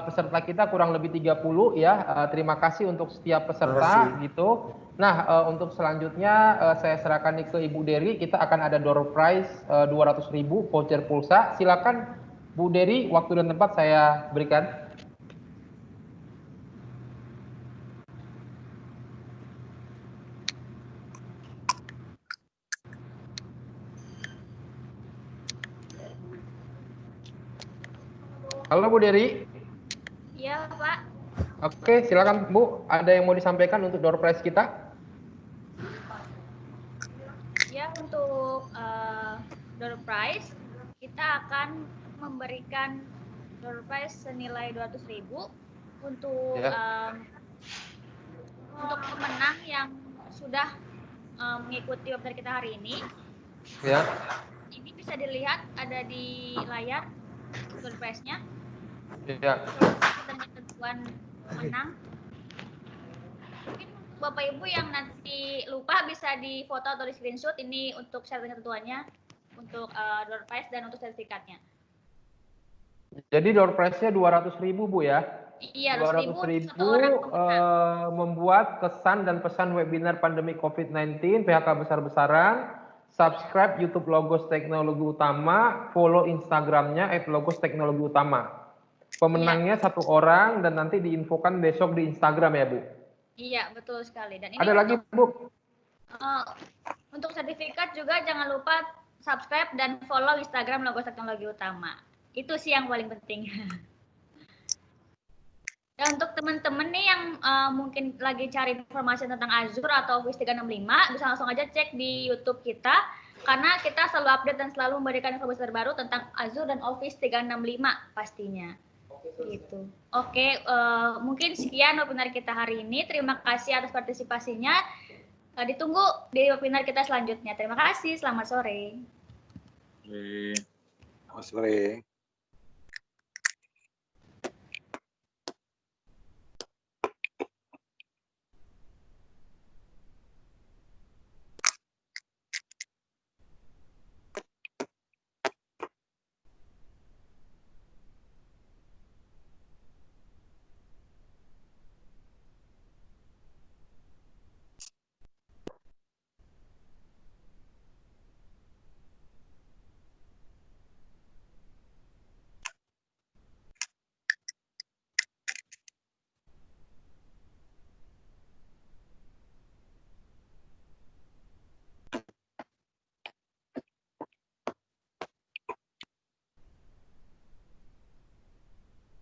Peserta kita kurang lebih 30 ya. Terima kasih untuk setiap peserta gitu. Nah, untuk selanjutnya saya serahkan ke Ibu Dery. Kita akan ada door prize 200.000 voucher pulsa. Silakan Bu Dery, waktu dan tempat saya berikan. Halo Bu Dery. Iya Pak. Oke, silakan Bu. Ada yang mau disampaikan untuk door prize kita? Ya, untuk door prize kita akan memberikan door prize senilai 200.000 untuk untuk pemenang yang sudah mengikuti webinar kita hari ini. Ya. Ini bisa dilihat ada di layar door prize-nya. Ya. Ketentuan pemenang. Mungkin Bapak Ibu yang nanti lupa bisa difoto atau di screenshot ini untuk syarat ketentuannya, untuk door prize dan untuk sertifikatnya. Jadi door prize-nya 200.000 Bu ya? Iya, 200.000 membuat kesan dan pesan webinar pandemi COVID-19 PHK besar-besaran. Subscribe YouTube Logos Teknologi Utama, follow Instagramnya @logosteknologiutama. Pemenangnya satu orang dan nanti diinfokan besok di Instagram ya Bu? Iya, betul sekali. Dan ini ada lagi Bu? Untuk sertifikat juga jangan lupa subscribe dan follow Instagram Logos Teknologi Utama. Itu sih yang paling penting. Dan untuk teman-teman nih yang mungkin lagi cari informasi tentang Azure atau Office 365, bisa langsung aja cek di YouTube kita, karena kita selalu update dan selalu memberikan informasi terbaru tentang Azure dan Office 365 pastinya. Gitu. Oke, mungkin sekian webinar kita hari ini. Terima kasih atas partisipasinya. Ditunggu di webinar kita selanjutnya. Terima kasih. Selamat sore. Selamat sore.